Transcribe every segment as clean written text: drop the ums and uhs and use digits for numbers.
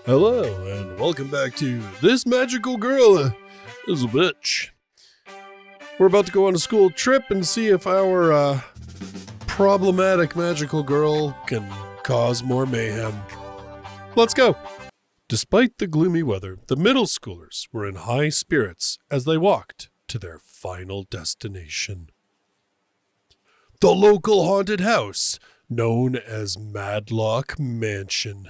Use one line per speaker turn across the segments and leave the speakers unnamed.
Hello, and welcome back to This Magical Girl is a Bitch. We're about to go on a school trip and see if our problematic magical girl can cause more mayhem. Let's go! Despite the gloomy weather, the middle schoolers were in high spirits as they walked to their final destination. The local haunted house, known as Madlock Mansion.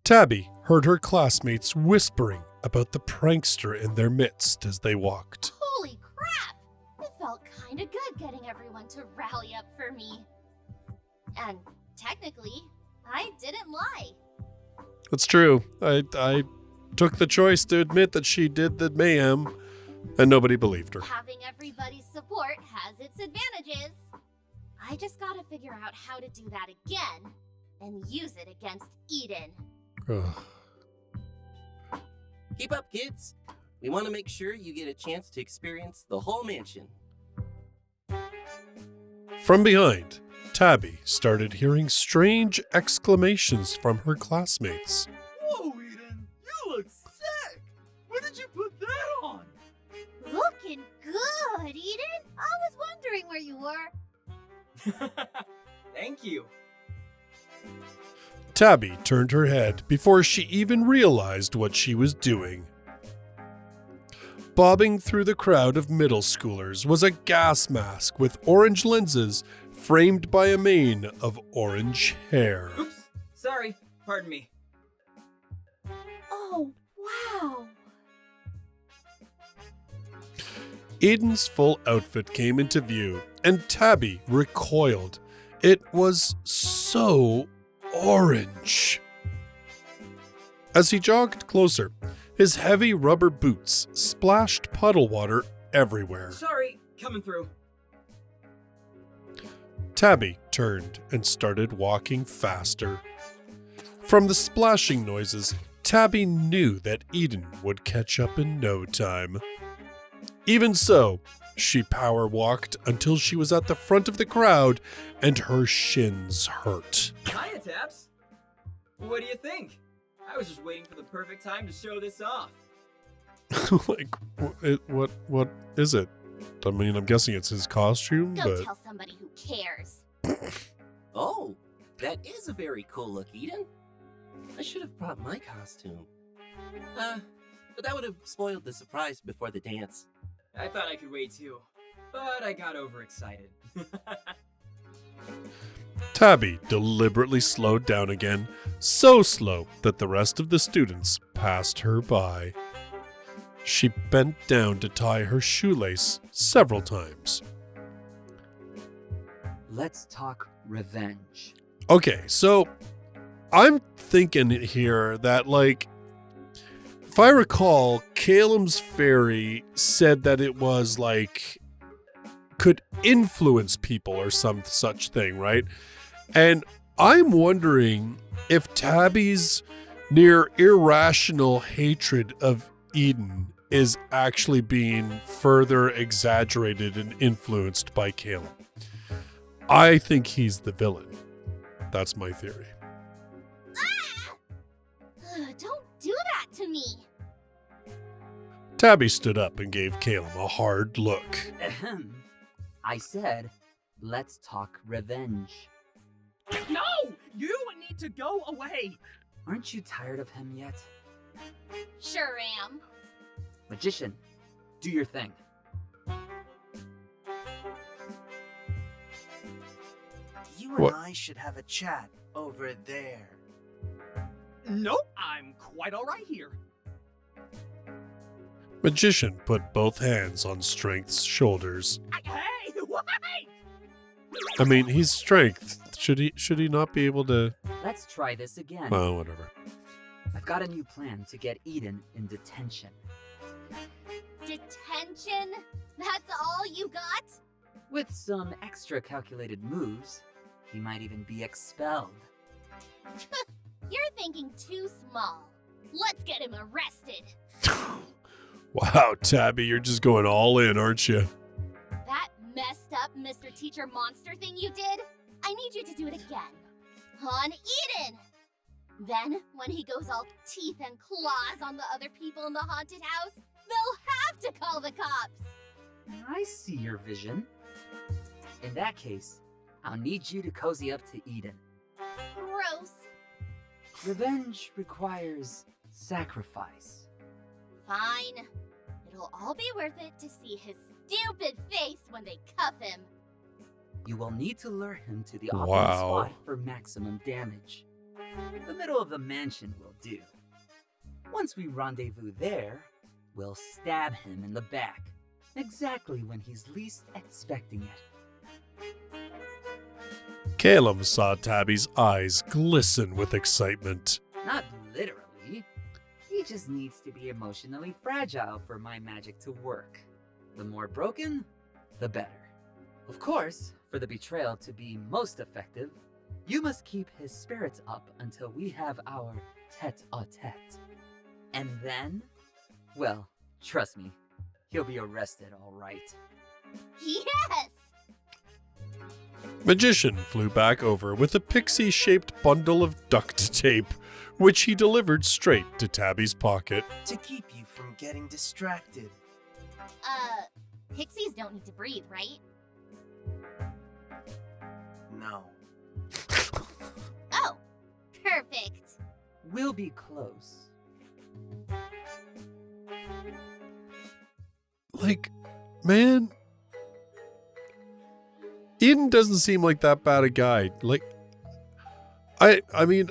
Tabbie heard her classmates whispering about the prankster in their midst as they walked.
Holy crap! It felt kinda good getting everyone to rally up for me. And technically, I didn't lie.
That's true. I took the choice to admit that she did the mayhem, and nobody believed her.
Having everybody's support has its advantages. I just gotta figure out how to do that again, and use it against Eden.
Ugh.
Keep up, kids. We want to make sure you get a chance to experience the whole mansion.
From behind, Tabbie started hearing strange exclamations from her classmates.
Whoa, Eden! You look sick! Where did you put that on?
Looking good, Eden! I was wondering where you were.
Thank you.
Tabbie turned her head before she even realized what she was doing. Bobbing through the crowd of middle schoolers was a gas mask with orange lenses framed by a mane of orange hair.
Oops, sorry. Pardon me.
Oh, wow.
Eden's full outfit came into view, and Tabbie recoiled. It was so orange. As he jogged closer, his heavy rubber boots splashed puddle water everywhere.
Sorry, coming through.
Tabbie turned and started walking faster. From the splashing noises, Tabbie knew that Eden would catch up in no time. Even so, she power walked until she was at the front of the crowd and her shins hurt.
Hiya, Taps. What do you think? I was just waiting for the perfect time to show this off.
Like, what is it? I mean, I'm guessing it's his costume,
Go
but...
tell somebody who cares.
Oh, that is a very cool look, Eden. I should have brought my costume. But that would have spoiled the surprise before the dance.
I thought I could wait too, but I got overexcited.
Tabbie deliberately slowed down again, so slow that the rest of the students passed her by. She bent down to tie her shoelace several times.
Let's talk revenge.
Okay, so I'm thinking here that, like, if I recall, Calum's fairy said that it was, like, could influence people or some such thing, right? And I'm wondering if Tabbie's near irrational hatred of Eden is actually being further exaggerated and influenced by Calum. I think he's the villain. That's my theory.
Don't do that to me.
Tabbie stood up and gave Calum a hard look.
Ahem. I said, let's talk revenge.
No! You need to go away!
Aren't you tired of him yet?
Sure am.
Magician, do your thing.
You and
What?
I should have a chat over there.
Nope, I'm quite alright here.
Magician put both hands on Strength's shoulders.
Hey, wait!
I mean, he's Strength. Should he not be able to...
Let's try this again.
Oh, whatever.
I've got a new plan to get Eden in detention.
Detention? That's all you got?
With some extra calculated moves, he might even be expelled.
You're thinking too small. Let's get him arrested.
Wow, Tabbie, you're just going all in, aren't you?
That messed up Mr. Teacher Monster thing you did? I need you to do it again. On Eden! Then, when he goes all teeth and claws on the other people in the haunted house, they'll have to call the cops.
I see your vision. In that case, I'll need you to cozy up to Eden.
Gross.
Revenge requires sacrifice.
Fine. It'll all be worth it to see his stupid face when they cuff him.
You will need to lure him to the optimal
Wow.
spot for maximum damage. The middle of the mansion will do. Once we rendezvous there, we'll stab him in the back, exactly when he's least expecting it.
Calum saw Tabbie's eyes glisten with excitement.
Not literally. He just needs to be emotionally fragile for my magic to work. The more broken, the better. Of course, for the betrayal to be most effective, you must keep his spirits up until we have our tete-a-tete. And then, well, trust me, he'll be arrested all right.
Yes!
Magician flew back over with a pixie-shaped bundle of duct tape, which he delivered straight to Tabbie's pocket.
To keep you from getting distracted.
Pixies don't need to breathe, right?
No.
Oh, perfect.
We'll be close.
Like, man, Eden doesn't seem like that bad a guy. Like, I mean,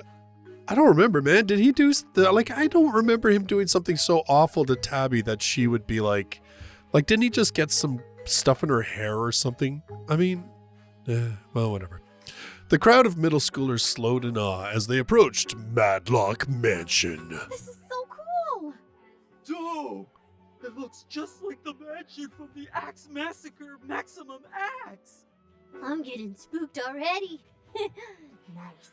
I don't remember, man. Did he do I don't remember him doing something so awful to Tabbie that she would be like, didn't he just get some stuff in her hair or something? I mean, well, whatever. The crowd of middle schoolers slowed in awe as they approached Madlock Mansion.
This is so cool.
Dope! It looks just like the mansion from the Axe Massacre Maximum Axe!
I'm getting spooked already. Nice.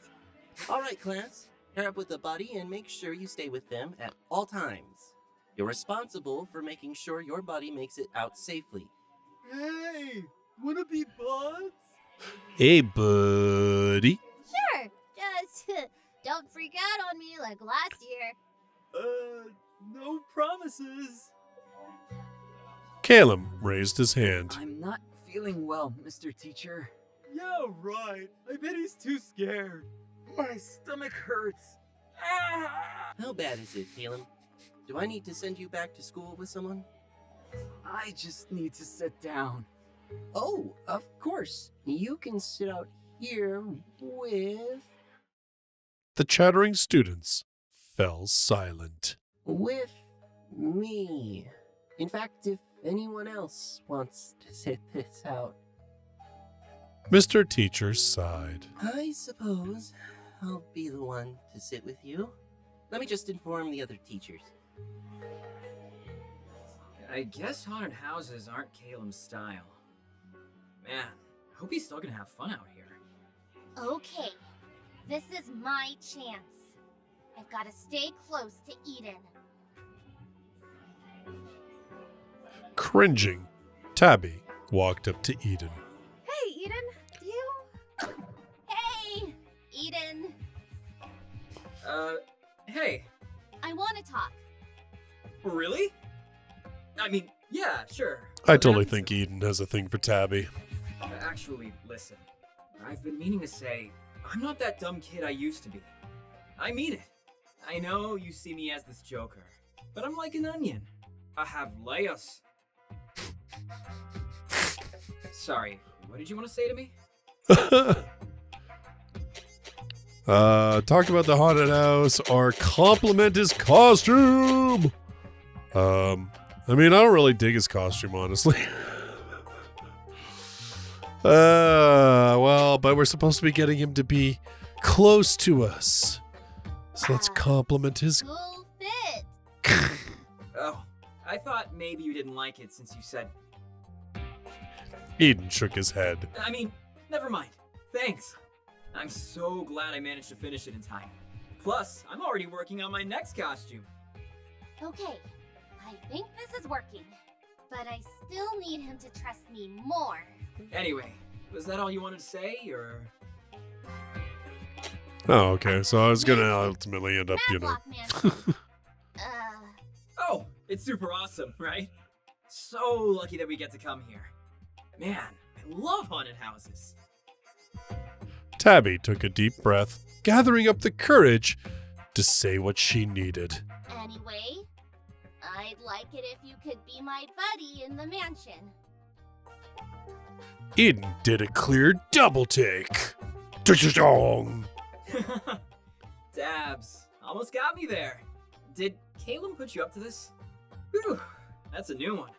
All right, class. Pair up with the buddy and make sure you stay with them at all times. You're responsible for making sure your buddy makes it out safely.
Hey! Wanna be buds?
Hey, buddy.
Sure. Just don't freak out on me like last year.
No promises.
Calum raised his hand.
I'm not feeling well, Mr. Teacher.
Yeah, right. I bet he's too scared. My stomach hurts. Ah!
How bad is it, Caleb? Do I need to send you back to school with someone?
I just need to sit down.
Oh, of course. You can sit out here with
The chattering students fell silent.
me. In fact, if anyone else wants to sit this out,
Mr. Teacher sighed.
I suppose I'll be the one to sit with you. Let me just inform the other teachers.
I guess haunted houses aren't Caleb's style. Man, I hope he's still gonna have fun out here.
Okay. This is my chance. I've got to stay close to Eden.
Cringing, Tabbie walked up to Eden.
Hey, Eden. Hey, Eden.
Hey,
I want to talk.
really? I mean, yeah, sure.
I totally think Eden has a thing for Tabbie.
Actually, listen. I've been meaning to say, I'm not that dumb kid I used to be. I mean it. I know you see me as this joker, but I'm like an onion. I have layers. Sorry, what did you want to say to me?
Talk about the haunted house or compliment his costume. I mean, I don't really dig his costume, honestly. Well, but we're supposed to be getting him to be close to us. So let's compliment his...
Cool fit.
Oh, I thought maybe you didn't like it since you said...
Eden shook his head.
I mean, never mind. Thanks. I'm so glad I managed to finish it in time. Plus, I'm already working on my next costume.
Okay, I think this is working, but I still need him to trust me more.
Anyway, was that all you wanted to say, or...?
Oh, okay. So I was gonna ultimately end up, you know.
Matlock Mansion.
Oh, it's super awesome, right? So lucky that we get to come here. Man, I love haunted houses.
Tabbie took a deep breath, gathering up the courage to say what she needed.
Anyway, I'd like it if you could be my buddy in the mansion.
Eden did a clear double take. Dong.
Dabs, almost got me there. Did Caleb put you up to this? Whew, that's a new one.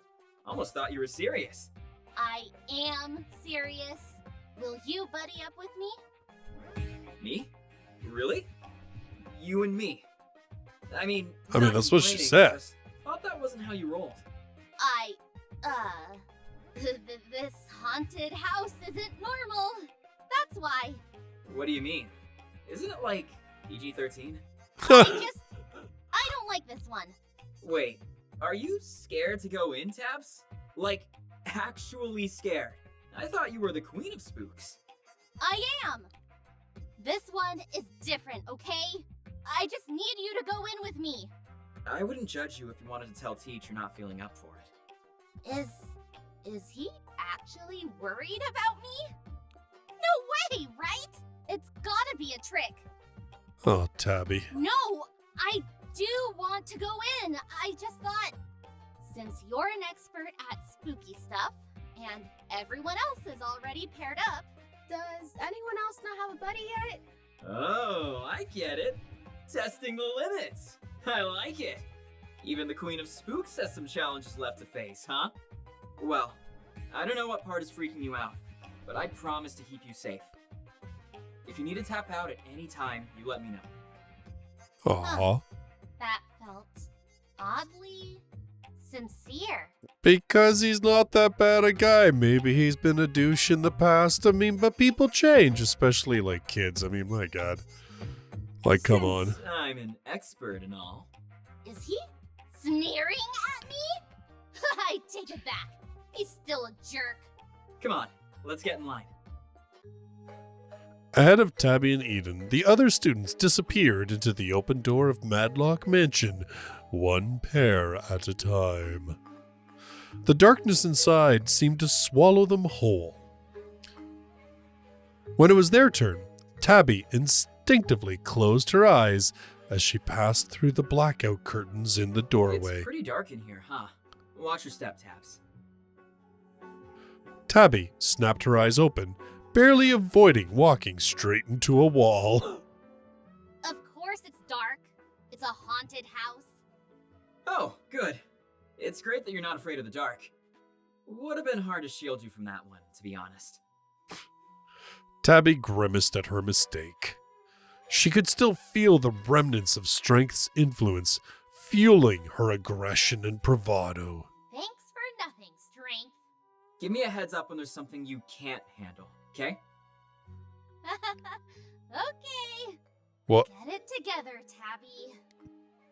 Almost thought you were serious.
I am serious. Will you buddy up with me?
Me? Really? You and me? I mean,
that's what she said.
Just thought that wasn't how you rolled.
This haunted house isn't normal. That's why.
What do you mean? Isn't it like PG-13?
I don't like this one.
Wait, are you scared to go in, Tabs? Like, actually scared? I thought you were the queen of spooks.
I am. This one is different, okay? I just need you to go in with me.
I wouldn't judge you if you wanted to tell Teach you're not feeling up for it.
Is he actually worried about me? No way, right? It's gotta be a trick.
Oh, Tabbie.
No, I do want to go in. I just thought, since you're an expert at spooky stuff, and everyone else is already paired up, does anyone else not have a buddy yet?
Oh, I get it. Testing the limits. I like it. Even the Queen of Spooks has some challenges left to face, huh? Well, I don't know what part is freaking you out, but I promise to keep you safe. If you need to tap out at any time, you let me know.
Aw.
That felt oddly sincere.
Because he's not that bad a guy. Maybe he's been a douche in the past. I mean, but people change, especially like kids. I mean, my God. Like, come on.
Since I'm an expert and all.
Is he sneering at me? I take it back. He's still a jerk.
Come on, let's get in line.
Ahead of Tabbie and Eden, the other students disappeared into the open door of Madlock Mansion, one pair at a time. The darkness inside seemed to swallow them whole. When it was their turn, Tabbie instinctively closed her eyes as she passed through the blackout curtains in the doorway.
It's pretty dark in here, huh? Watch your step, Tabs.
Tabbie snapped her eyes open, barely avoiding walking straight into a wall.
Of course it's dark. It's a haunted house.
Oh, good. It's great that you're not afraid of the dark. Would have been hard to shield you from that one, to be honest.
Tabbie grimaced at her mistake. She could still feel the remnants of Strength's influence fueling her aggression and bravado.
Thanks for nothing, Strength.
Give me a heads up when there's something you can't handle, okay?
Okay.
What?
Get it together, Tabbie.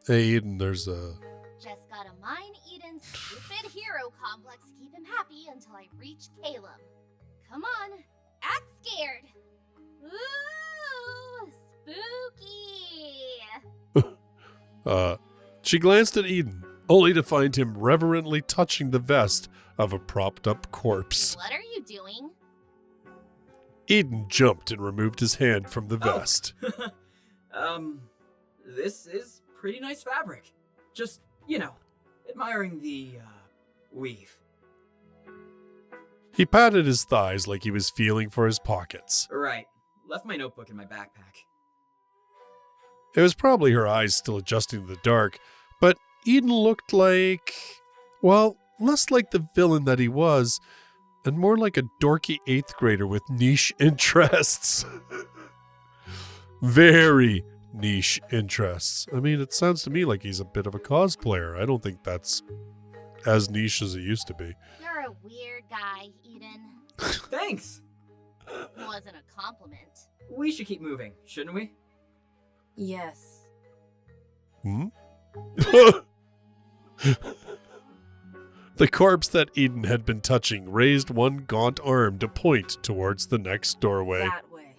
Hey, Eden, there's a...
Just gotta mine Eden's stupid hero complex to keep him happy until I reach Caleb. Come on, act scared. Ooh, spooky.
She glanced at Eden, only to find him reverently touching the vest of a propped-up corpse.
What are you doing?
Eden jumped and removed his hand from the vest.
This is pretty nice fabric. Just, you know, admiring the, weave.
He patted his thighs like he was feeling for his pockets.
Right. Left my notebook in my backpack.
It was probably her eyes still adjusting to the dark, but Eden looked like... well, less like the villain that he was, and more like a dorky 8th grader with niche interests. Very niche interests. I mean, it sounds to me like he's a bit of a cosplayer. I don't think that's as niche as it used to be.
You're a weird guy, Eden.
Thanks!
Wasn't a compliment.
We should keep moving, shouldn't we?
Yes.
Hmm? The corpse that Eden had been touching raised one gaunt arm to point towards the next doorway.
That way.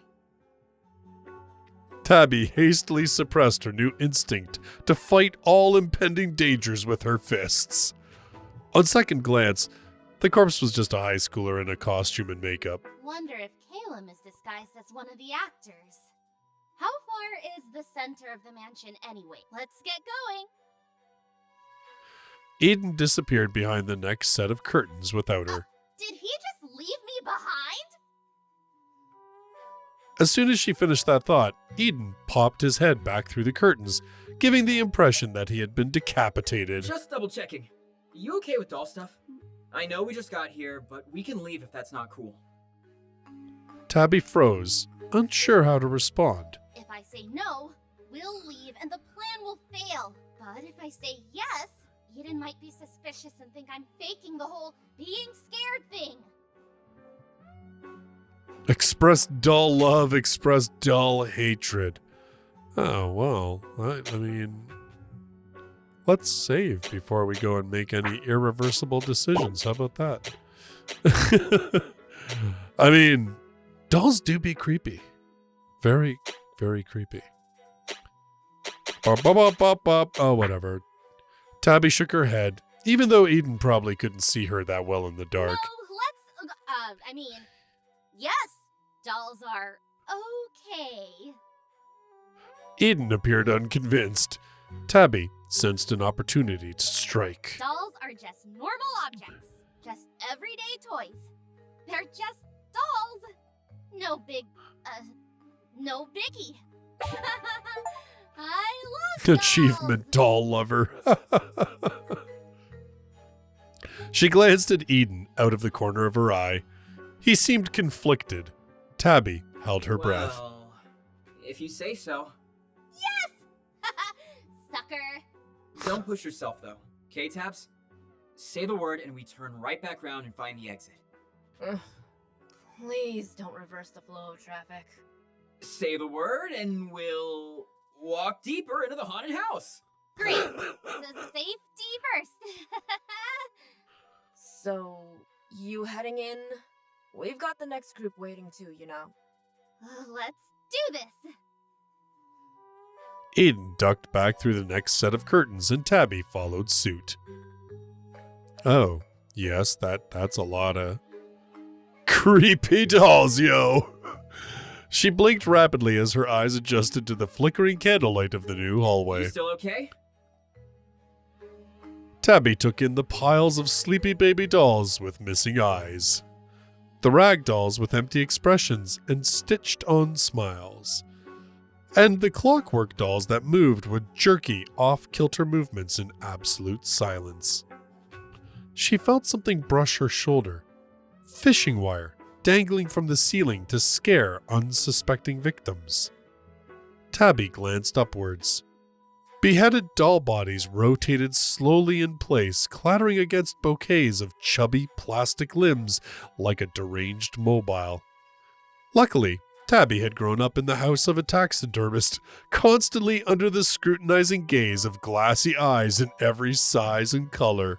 Tabbie hastily suppressed her new instinct to fight all impending dangers with her fists. On second glance, the corpse was just a high schooler in a costume and makeup.
Wonder if Calum is disguised as one of the actors. How far is the center of the mansion anyway? Let's get going.
Eden disappeared behind the next set of curtains without her.
Did he just leave me behind?
As soon as she finished that thought, Eden popped his head back through the curtains, giving the impression that he had been decapitated.
Just double checking. You okay with doll stuff? I know we just got here, but we can leave if that's not cool.
Tabbie froze, unsure how to respond.
If I say no, we'll leave and the plan will fail. But if I say yes, Eden might be suspicious and think I'm faking the whole being scared thing.
Express dull love, express dull hatred. Oh, well, I mean, let's save before we go and make any irreversible decisions. How about that? I mean, dolls do be creepy. Very, very creepy. Oh, whatever. Tabbie shook her head, even though Eden probably couldn't see her that well in the dark.
No, yes, dolls are okay.
Eden appeared unconvinced. Tabbie sensed an opportunity to strike.
Dolls are just normal objects, just everyday toys. They're just dolls. No biggie. I love
Achievement doll lover. She glanced at Eden out of the corner of her eye. He seemed conflicted. Tabbie held her breath.
Well, if you say so.
Yes! Sucker.
Don't push yourself, though. Okay, Tabs? Say the word and we turn right back around and find the exit.
Please don't reverse the flow of traffic.
Say the word and we'll walk deeper into the haunted house.
Great. So safety first.
So, you heading in? We've got the next group waiting too, you know.
Let's do this.
Eden ducked back through the next set of curtains and Tabbie followed suit. Oh, yes, that's a lot of creepy dolls, yo. She blinked rapidly as her eyes adjusted to the flickering candlelight of the new hallway.
You still okay?
Tabbie took in the piles of sleepy baby dolls with missing eyes, the rag dolls with empty expressions and stitched-on smiles, and the clockwork dolls that moved with jerky, off-kilter movements in absolute silence. She felt something brush her shoulder, fishing wire dangling from the ceiling to scare unsuspecting victims. Tabbie glanced upwards. Beheaded doll bodies rotated slowly in place, clattering against bouquets of chubby plastic limbs like a deranged mobile. Luckily, Tabbie had grown up in the house of a taxidermist, constantly under the scrutinizing gaze of glassy eyes in every size and color.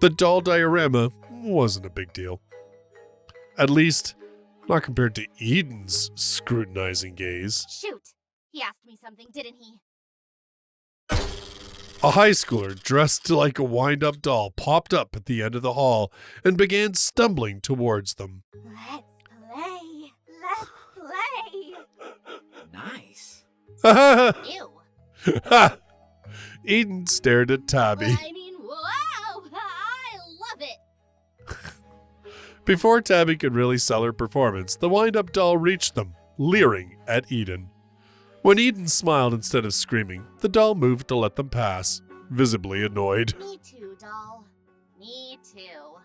The doll diorama wasn't a big deal. At least, not compared to Eden's scrutinizing gaze.
Shoot. He asked me something, didn't he?
A high schooler dressed like a wind-up doll popped up at the end of the hall and began stumbling towards them.
Let's play. Let's play.
Nice.
Ew.
Eden stared at Tabbie.
I mean, wow. I love it.
Before Tabbie could really sell her performance, the wind-up doll reached them, leering at Eden. When Eden smiled instead of screaming, the doll moved to let them pass, visibly annoyed.
Me too, doll. Me too.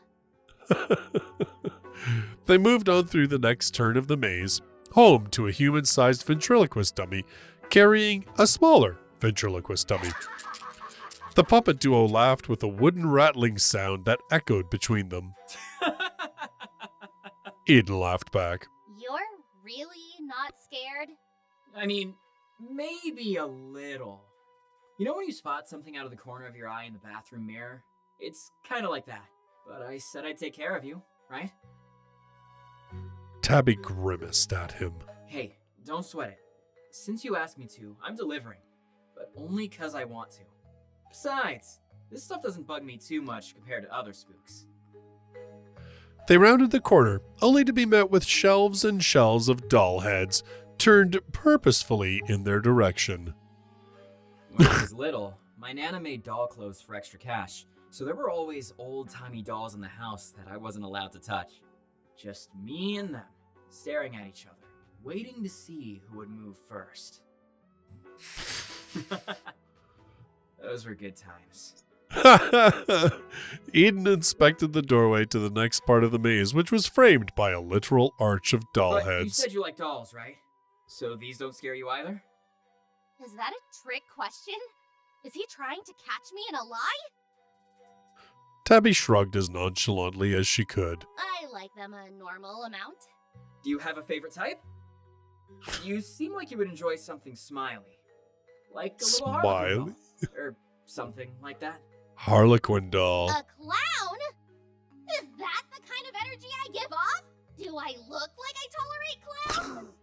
They moved on through the next turn of the maze, home to a human-sized ventriloquist dummy carrying a smaller ventriloquist dummy. The puppet duo laughed with a wooden rattling sound that echoed between them. Eden laughed back.
You're really not scared?
I mean, maybe a little. You know when you spot something out of the corner of your eye in the bathroom mirror? It's kind of like that. But I said I'd take care of you, right?
Tabbie grimaced at him.
Hey, don't sweat it. since you asked me to, I'm delivering. But only 'cause I want to. Besides, this stuff doesn't bug me too much compared to other spooks.
They rounded the corner, only to be met with shelves and shelves of doll heads, turned purposefully in their direction.
When I was little, my Nana made doll clothes for extra cash, so there were always old-timey dolls in the house that I wasn't allowed to touch. Just me and them, staring at each other, waiting to see who would move first. Those were good times.
Eden inspected the doorway to the next part of the maze, which was framed by a literal arch of doll
But
heads.
you said you like dolls, right? So these don't scare you either?
Is that a trick question? Is he trying to catch me in a lie?
Tabbie shrugged as nonchalantly as she could.
I like them a normal amount.
Do you have a favorite type? You seem like you would enjoy something smiley. Like a little Harlequin doll, or something like that.
Harlequin doll.
A clown? Is that the kind of energy I give off? Do I look like I tolerate clowns?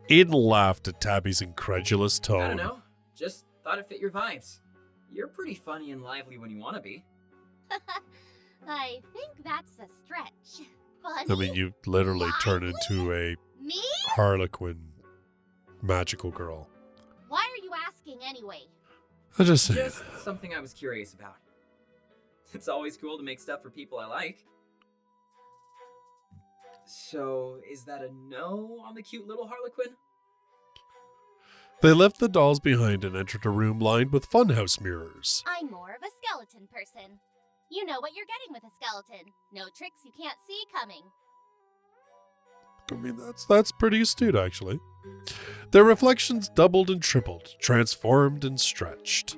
Eden laughed at Tabbie's incredulous tone.
I don't know. Just thought it fit your vibes. You're pretty funny and lively when you want to be.
I think that's a stretch. Funny?
I mean, you literally turn into a
Me?
Harlequin magical girl.
Why are you asking anyway?
I just say
Just something I was curious about. It's always cool to make stuff for people I like. So, is that a no on the cute little Harlequin?
They left the dolls behind and entered a room lined with funhouse mirrors.
I'm more of a skeleton person. You know what you're getting with a skeleton. No tricks you can't see coming.
I mean, that's pretty astute, actually. Their reflections doubled and tripled, transformed and stretched.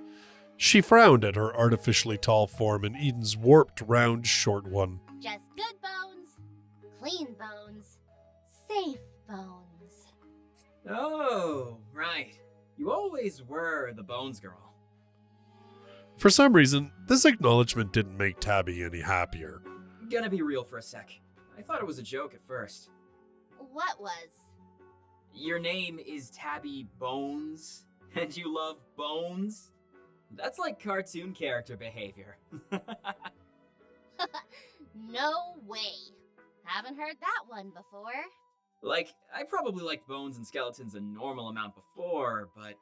She frowned at her artificially tall form and Eden's warped, round, short one.
Just good bones, clean bones, safe bones.
Oh, right. You always were the Bones Girl.
For some reason, this acknowledgement didn't make Tabbie any happier.
Gonna be real for a sec. I thought it was a joke at first.
What was?
Your name is Tabbie Bones, and you love bones? That's like cartoon character behavior.
No way. Haven't heard that one before.
Like, I probably liked bones and skeletons a normal amount before, but...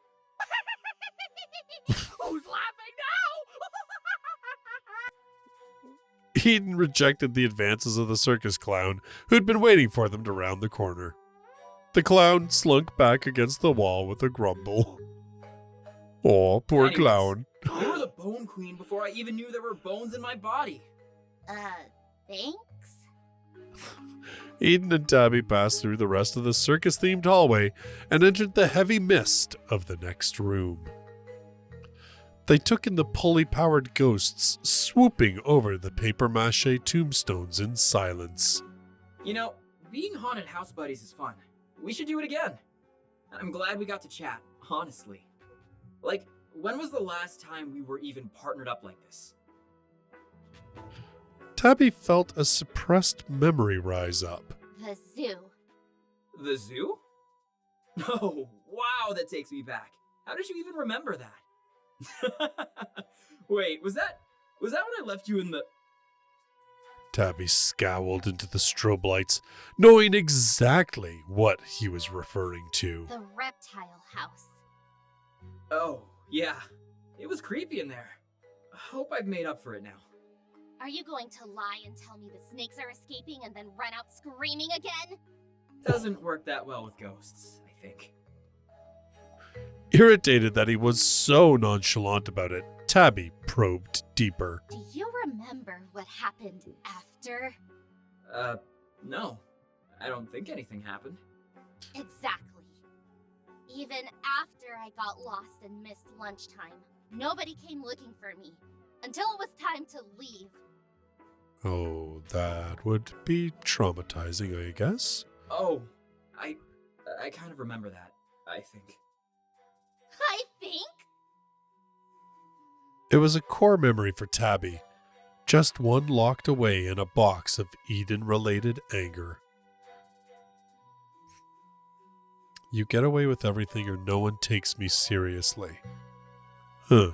Who's laughing now?
Eden rejected the advances of the circus clown, who'd been waiting for them to round the corner. The clown slunk back against the wall with a grumble. Aw, poor
Anyways,
clown.
You were the Bone Queen before I even knew there were bones in my body.
Thanks?
Eden and Tabbie passed through the rest of the circus-themed hallway and entered the heavy mist of the next room. They took in the pulley-powered ghosts swooping over the papier-mâché tombstones in silence.
You know, being haunted house buddies is fun. We should do it again. I'm glad we got to chat, honestly. Like, when was the last time we were even partnered up like this?
Tabbie felt a suppressed memory rise up.
The zoo.
The zoo? Oh, wow, that takes me back. How did you even remember that? Wait, was that when I left you in the...
Tabbie scowled into the strobe lights, knowing exactly what he was referring to.
The reptile house.
Oh, yeah. It was creepy in there. Hope I've made up for it now.
Are you going to lie and tell me the snakes are escaping and then run out screaming again?
Doesn't work that well with ghosts, I think.
Irritated that he was so nonchalant about it, Tabbie probed deeper.
Do you remember what happened after?
No. I don't think anything happened.
Exactly. Even after I got lost and missed lunchtime, nobody came looking for me. Until it was time to leave.
Oh, that would be traumatizing, I guess.
Oh, I kind of remember that, I think.
I think?
It was a core memory for Tabbie, just one locked away in a box of Eden-related anger. You get away with everything or no one takes me seriously. Huh.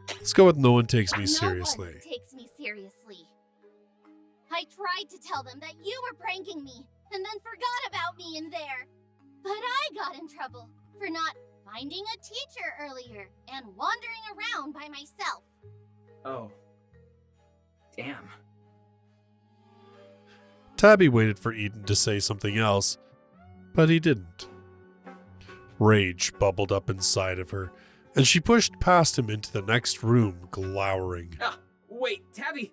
Let's go with no one takes me seriously.
No one takes me seriously. I tried to tell them that you were pranking me and then forgot about me in there. But I got in trouble for not finding a teacher earlier and wandering around by myself.
Oh. Damn.
Tabbie waited for Eden to say something else, but he didn't. Rage bubbled up inside of her, and she pushed past him into the next room, glowering.
Ah, wait, Tabbie!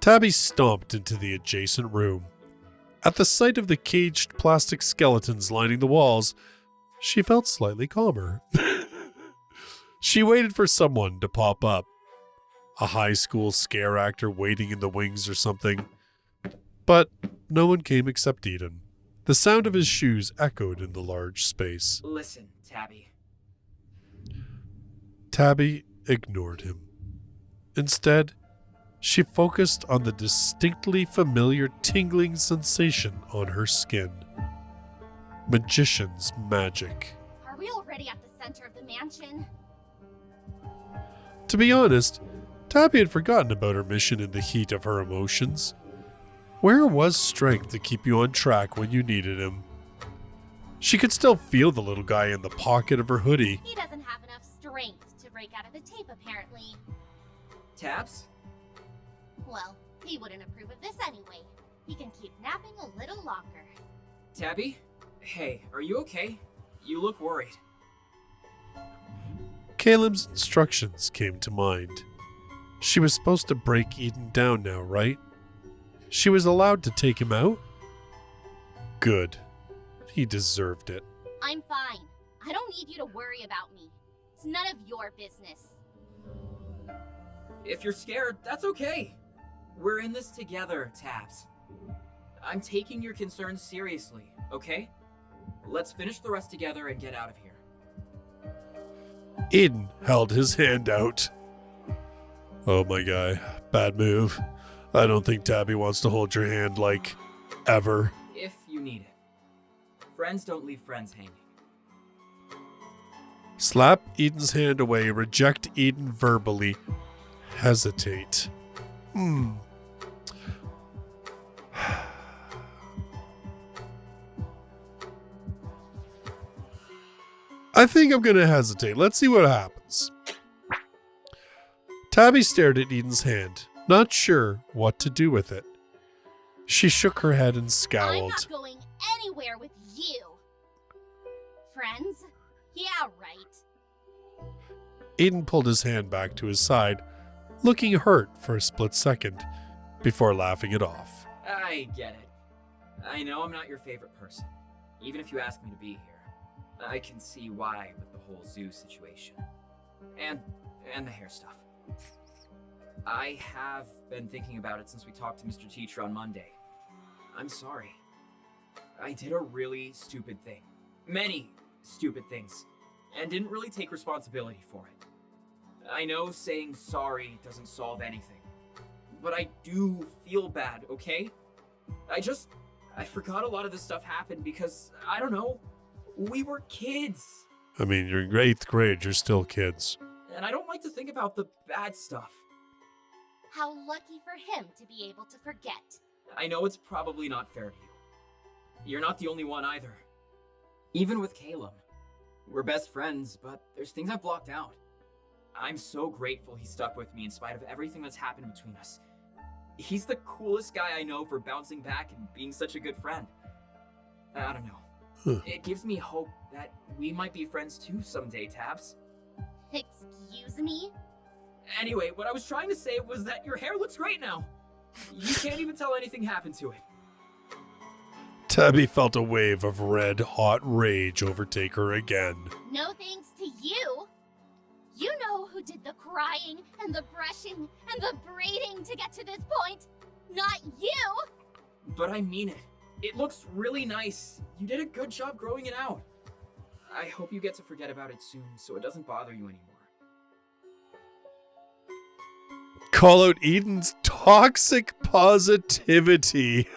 Tabbie stomped into the adjacent room. At the sight of the caged plastic skeletons lining the walls, she felt slightly calmer. She waited for someone to pop up. A high school scare actor waiting in the wings or something. But no one came except Eden. The sound of his shoes echoed in the large space.
Listen, Tabbie.
Tabbie ignored him. Instead, she focused on the distinctly familiar tingling sensation on her skin. Magician's magic.
Are we already at the center of the mansion?
To be honest, Tabbie had forgotten about her mission in the heat of her emotions. Where was strength to keep you on track when you needed him? She could still feel the little guy in the pocket of her hoodie.
He doesn't have enough strength to break out of the tape, apparently.
Tabs?
Well, he wouldn't approve of this anyway. He can keep napping a little longer.
Tabbie? Hey, are you okay? You look worried.
Caleb's instructions came to mind. She was supposed to break Eden down now, right? She was allowed to take him out? Good. He deserved it.
I'm fine. I don't need you to worry about me. It's none of your business.
If you're scared, that's okay. We're in this together, Tabs. I'm taking your concerns seriously, okay? Let's finish the rest together and get out of here.
Eden held his hand out. Oh my guy, bad move. I don't think Tabbie wants to hold your hand, like, ever.
If you need it. Friends don't leave friends hanging.
Slap Eden's hand away, reject Eden verbally. Hesitate. I think I'm going to hesitate. Let's see what happens. Tabbie stared at Eden's hand, not sure what to do with it. She shook her head and
I'm
scowled.
not going anywhere with you. Friends? Yeah, right.
Eden pulled his hand back to his side, looking hurt for a split second, before laughing it off.
I get it. I know I'm not your favorite person, even if you ask me to be here. I can see why with the whole zoo situation. And the hair stuff. I have been thinking about it since we talked to Mr. Teacher on Monday. I'm sorry. I did a really stupid thing. Many stupid things. And didn't really take responsibility for it. I know saying sorry doesn't solve anything. But I do feel bad, okay? I forgot a lot of this stuff happened because, I don't know, we were kids.
I mean, you're in 8th grade, you're still kids.
And I don't like to think about the bad stuff.
How lucky for him to be able to forget.
I know it's probably not fair to you. You're not the only one either. Even with Caleb. We're best friends, but there's things I've blocked out. I'm so grateful he stuck with me in spite of everything that's happened between us. He's the coolest guy I know for bouncing back and being such a good friend. I don't know. It gives me hope that we might be friends too someday, Tabs.
Excuse me?
Anyway, what I was trying to say was that your hair looks great now. You can't even tell anything happened to it.
Tabbie felt a wave of red-hot rage overtake her again.
No thanks to you. You know who did the crying and the brushing and the braiding to get to this point. Not you!
But I mean it. It looks really nice. You did a good job growing it out. I hope you get to forget about it soon so it doesn't bother you anymore.
Call out Eden's toxic positivity.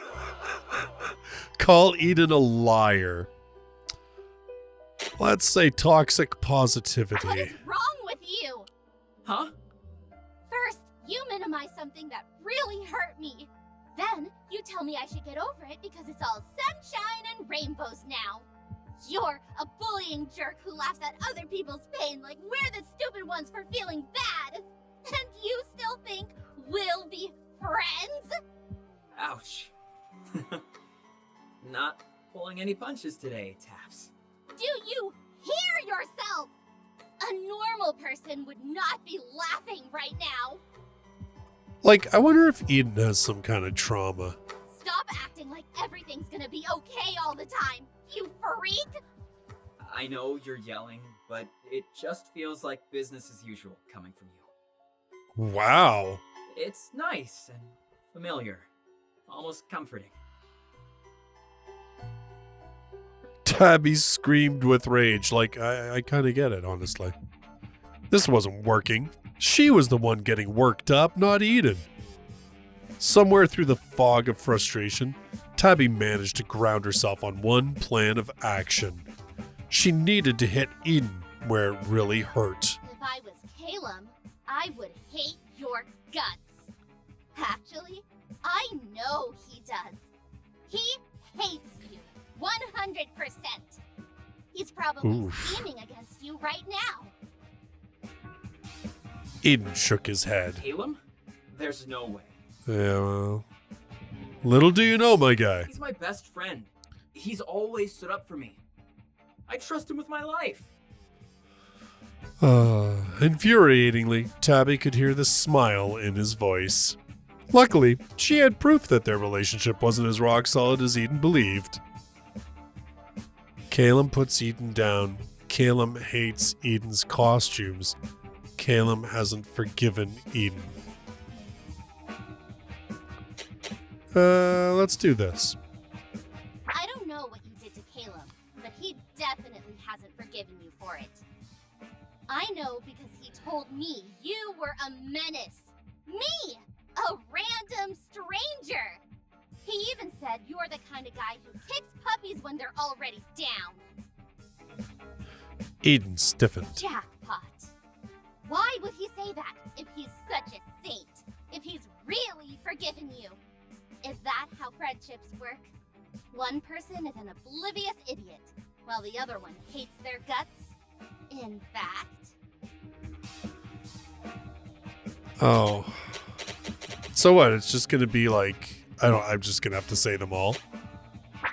Call Eden a liar. Let's say toxic
What
positivity.
is wrong with you?
Huh?
First, you minimize something that really hurt me. Then, you tell me I should get over it because it's all sunshine and rainbows now. You're a bullying jerk who laughs at other people's pain like we're the stupid ones for feeling bad. And you still think we'll be friends?
Ouch. Not pulling any punches today, Taps.
Do you hear yourself? A normal person would not be laughing right now.
Like, I wonder if Eden has some kind of trauma.
Stop acting like everything's gonna be okay all the time, you freak!
I know you're yelling, but it just feels like business as usual coming from you.
Wow.
It's nice and familiar, almost comforting.
Tabbie screamed with rage. Like, I kind of get it, honestly. This wasn't working. She was the one getting worked up, not Eden. Somewhere through the fog of frustration, Tabbie managed to ground herself on one plan of action. She needed to hit Eden where it really hurt.
If I was Calum, I would hate your guts. Actually, I know he does. He hates you, 100%. He's probably
Oof.
scheming against you right now.
Eden shook his head.
Calum? There's no way.
Yeah, well, little do you know, my guy.
He's my best friend. He's always stood up for me. I trust him with my life.
Infuriatingly, Tabbie could hear the smile in his voice. Luckily, she had proof that their relationship wasn't as rock solid as Eden believed. Calum puts Eden down. Calum hates Eden's costumes. Calum hasn't forgiven Eden. Let's do this.
I don't know what you did to Calum, but he definitely hasn't forgiven you for it. I know because he told me you were a menace. Me! A random stranger! He even said you're the kind of guy who kicks puppies when they're already down.
Eden stiffened.
Jackpot. Why would he say that if he's such a saint? If he's really forgiven you? Is that how friendships work? One person is an oblivious idiot, while the other one hates their guts? In fact...
Oh. So what? It's just gonna be like, I'm just gonna have to say them all.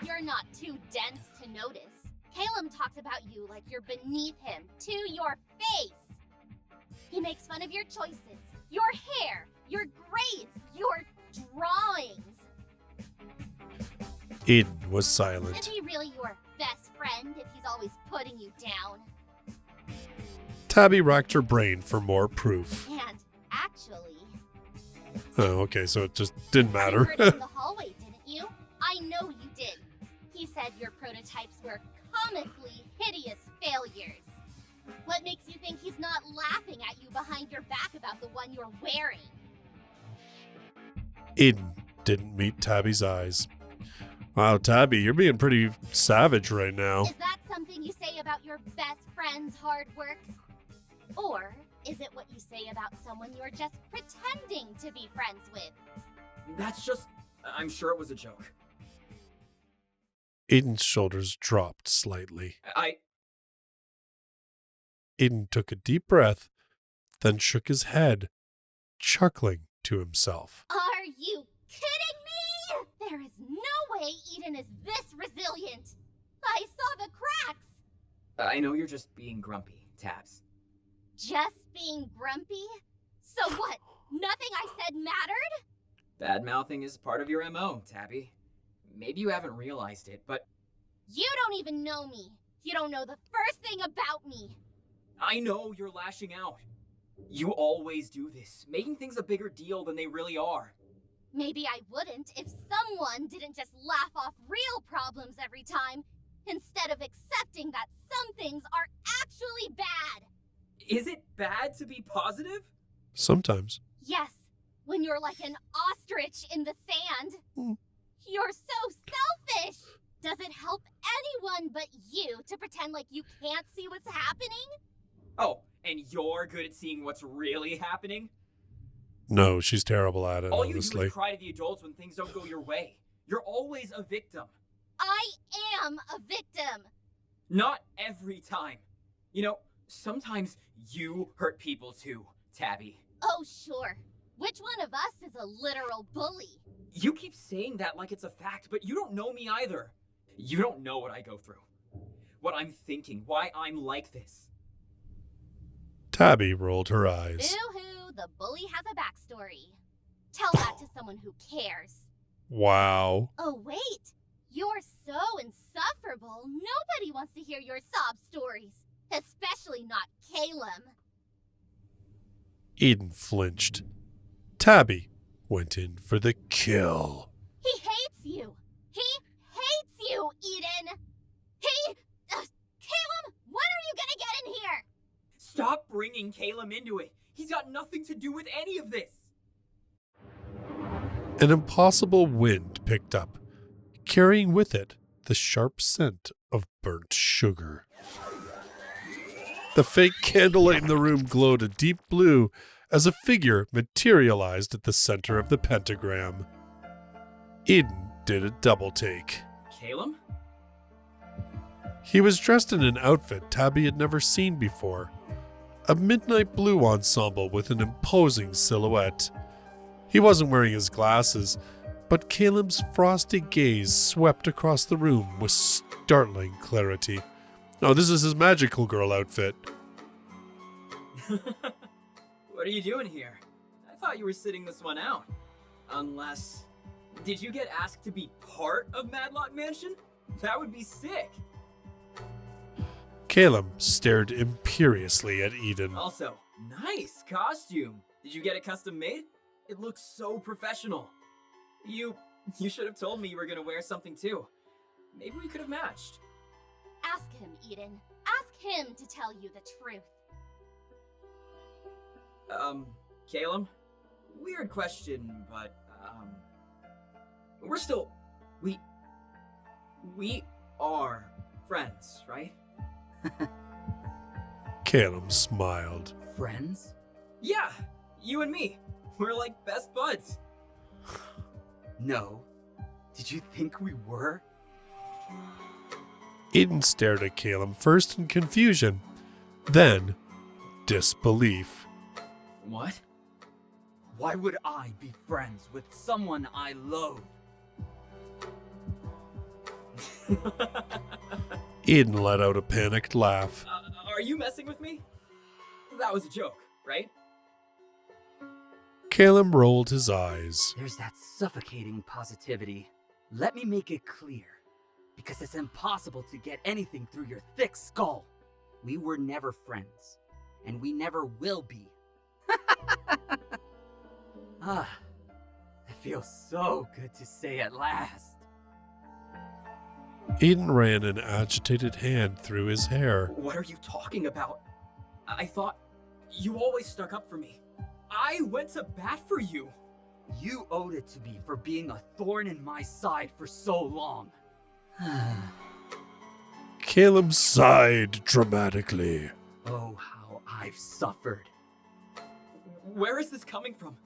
You're not too dense to notice. Calum talks about you like you're beneath him, to your face. He makes fun of your choices, your hair, your grades, your drawings.
Eden was
Is
silent.
he really your best friend if he's always putting you down?
Tabbie racked her brain for more proof.
And actually...
Oh, okay, so it just didn't
You
matter.
heard it in the hallway, didn't you? I know you did. He said your prototypes were comically hideous failures. What makes you think he's not laughing at you behind your back about the one you're wearing?
Eden didn't meet Tabbie's eyes. Wow, Tabbie, you're being pretty savage right now.
Is that something you say about your best friend's hard work? Or is it what you say about someone you're just pretending to be friends with?
That's just... I'm sure it was a joke.
Eden's shoulders dropped slightly. Eden took a deep breath, then shook his head, chuckling to himself.
Are you kidding me? There is no way Eden is this resilient. I saw the cracks.
I know you're just being grumpy, Tabs.
Just being grumpy? So what? Nothing I said mattered?
Bad-mouthing is part of your MO, Tabbie. Maybe you haven't realized it, but
You don't even know me. You don't know the first thing about me.
I know you're lashing out. You always do this, making things a bigger deal than they really are.
Maybe I wouldn't if someone didn't just laugh off real problems every time, instead of accepting that some things are actually bad.
Is it bad to be positive?
Sometimes.
Yes, when you're like an ostrich in the sand. You're so selfish! Does it help anyone but you to pretend like you can't see what's happening?
Oh, and you're good at seeing what's really happening?
No, she's terrible at it,
All you do
honestly.
is cry to the adults when things don't go your way. You're always a victim.
I am a victim!
Not every time. You know, sometimes you hurt people too, Tabbie.
Oh, sure. Which one of us is a literal bully?
You keep saying that like it's a fact, but you don't know me either. You don't know what I go through. What I'm thinking, why I'm like this.
Tabbie rolled her eyes.
Boo-hoo, the bully has a backstory. Tell that to someone who cares.
Wow.
Oh, wait. You're so insufferable, nobody wants to hear your sob stories. Especially not Caleb.
Eden flinched. Tabbie went in for the kill.
He hates you. He hates you, Eden. Caleb, when are you gonna get in here?
Stop bringing Caleb into it. He's got nothing to do with any of this.
An impossible wind picked up, carrying with it the sharp scent of burnt sugar. The fake candlelight in the room glowed a deep blue as a figure materialized at the center of the pentagram. Eden did a double take.
Caleb?
He was dressed in an outfit Tabbie had never seen before. A midnight blue ensemble with an imposing silhouette. He wasn't wearing his glasses, but Caleb's frosty gaze swept across the room with startling clarity. Oh, this is his magical girl outfit.
What are you doing here? I thought you were sitting this one out. Unless... Did you get asked to be part of Madlock Mansion? That would be sick.
Caleb stared imperiously at Eden.
Also, nice costume. Did you get it custom made? It looks so professional. You should have told me you were gonna wear something too. Maybe we could have matched.
Ask him, Eden. Ask him to tell you the truth.
Caleb? Weird question, but, we're still... We are friends, right?
Caleb smiled.
Friends?
Yeah, you and me. We're like best buds.
No. Did you think we were?
Eden stared at Caleb first in confusion, then disbelief.
What?
Why would I be friends with someone I loathe?
Eden let out a panicked laugh.
Are you messing with me? That was a joke, right?
Caleb rolled his eyes.
There's that suffocating positivity. Let me make it clear. Because it's impossible to get anything through your thick skull. We were never friends. And we never will be. It feels so good to say at last.
Eden ran an agitated hand through his hair.
What are you talking about? I thought you always stuck up for me. I went to bat for you.
You owed it to me for being a thorn in my side for so long.
Caleb sighed dramatically.
Oh, how I've suffered.
Where is this coming from?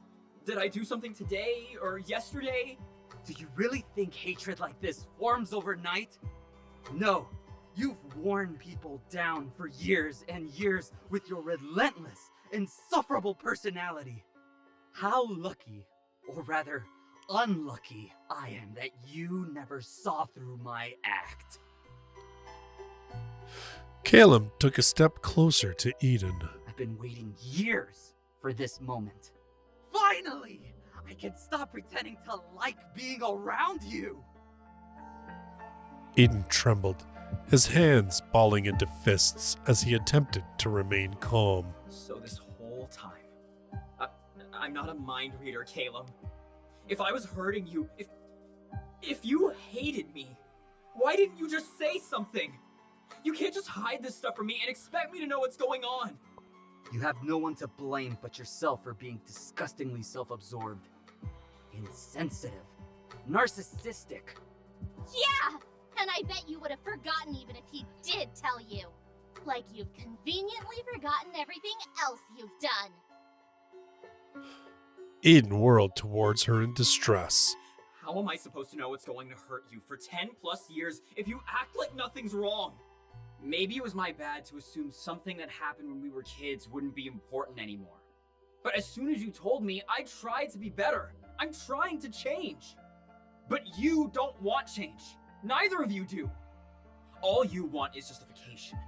Did I do something today or yesterday?
Do you really think hatred like this forms overnight? No, you've worn people down for years and years with your relentless, insufferable personality. How lucky, or rather, unlucky I am that you never saw through my act.
Caleb took a step closer to Eden.
I've been waiting years for this moment. Finally! I can stop pretending to like being around you!
Eden trembled, his hands balling into fists as he attempted to remain calm.
So this whole time, I'm not a mind reader, Caleb. If I was hurting you, if you hated me, why didn't you just say something? You can't just hide this stuff from me and expect me to know what's going on.
You have no one to blame but yourself for being disgustingly self-absorbed. Insensitive. narcissistic.
Yeah! And I bet you would have forgotten even if he did tell you. Like you've conveniently forgotten everything else you've done.
Eden whirled towards her in distress.
How am I supposed to know what's going to hurt you for 10 plus years if you act like nothing's wrong? Maybe it was my bad to assume something that happened when we were kids wouldn't be important anymore. But as soon as you told me, I tried to be better. I'm trying to change. But you don't want change. Neither of you do. All you want is justification.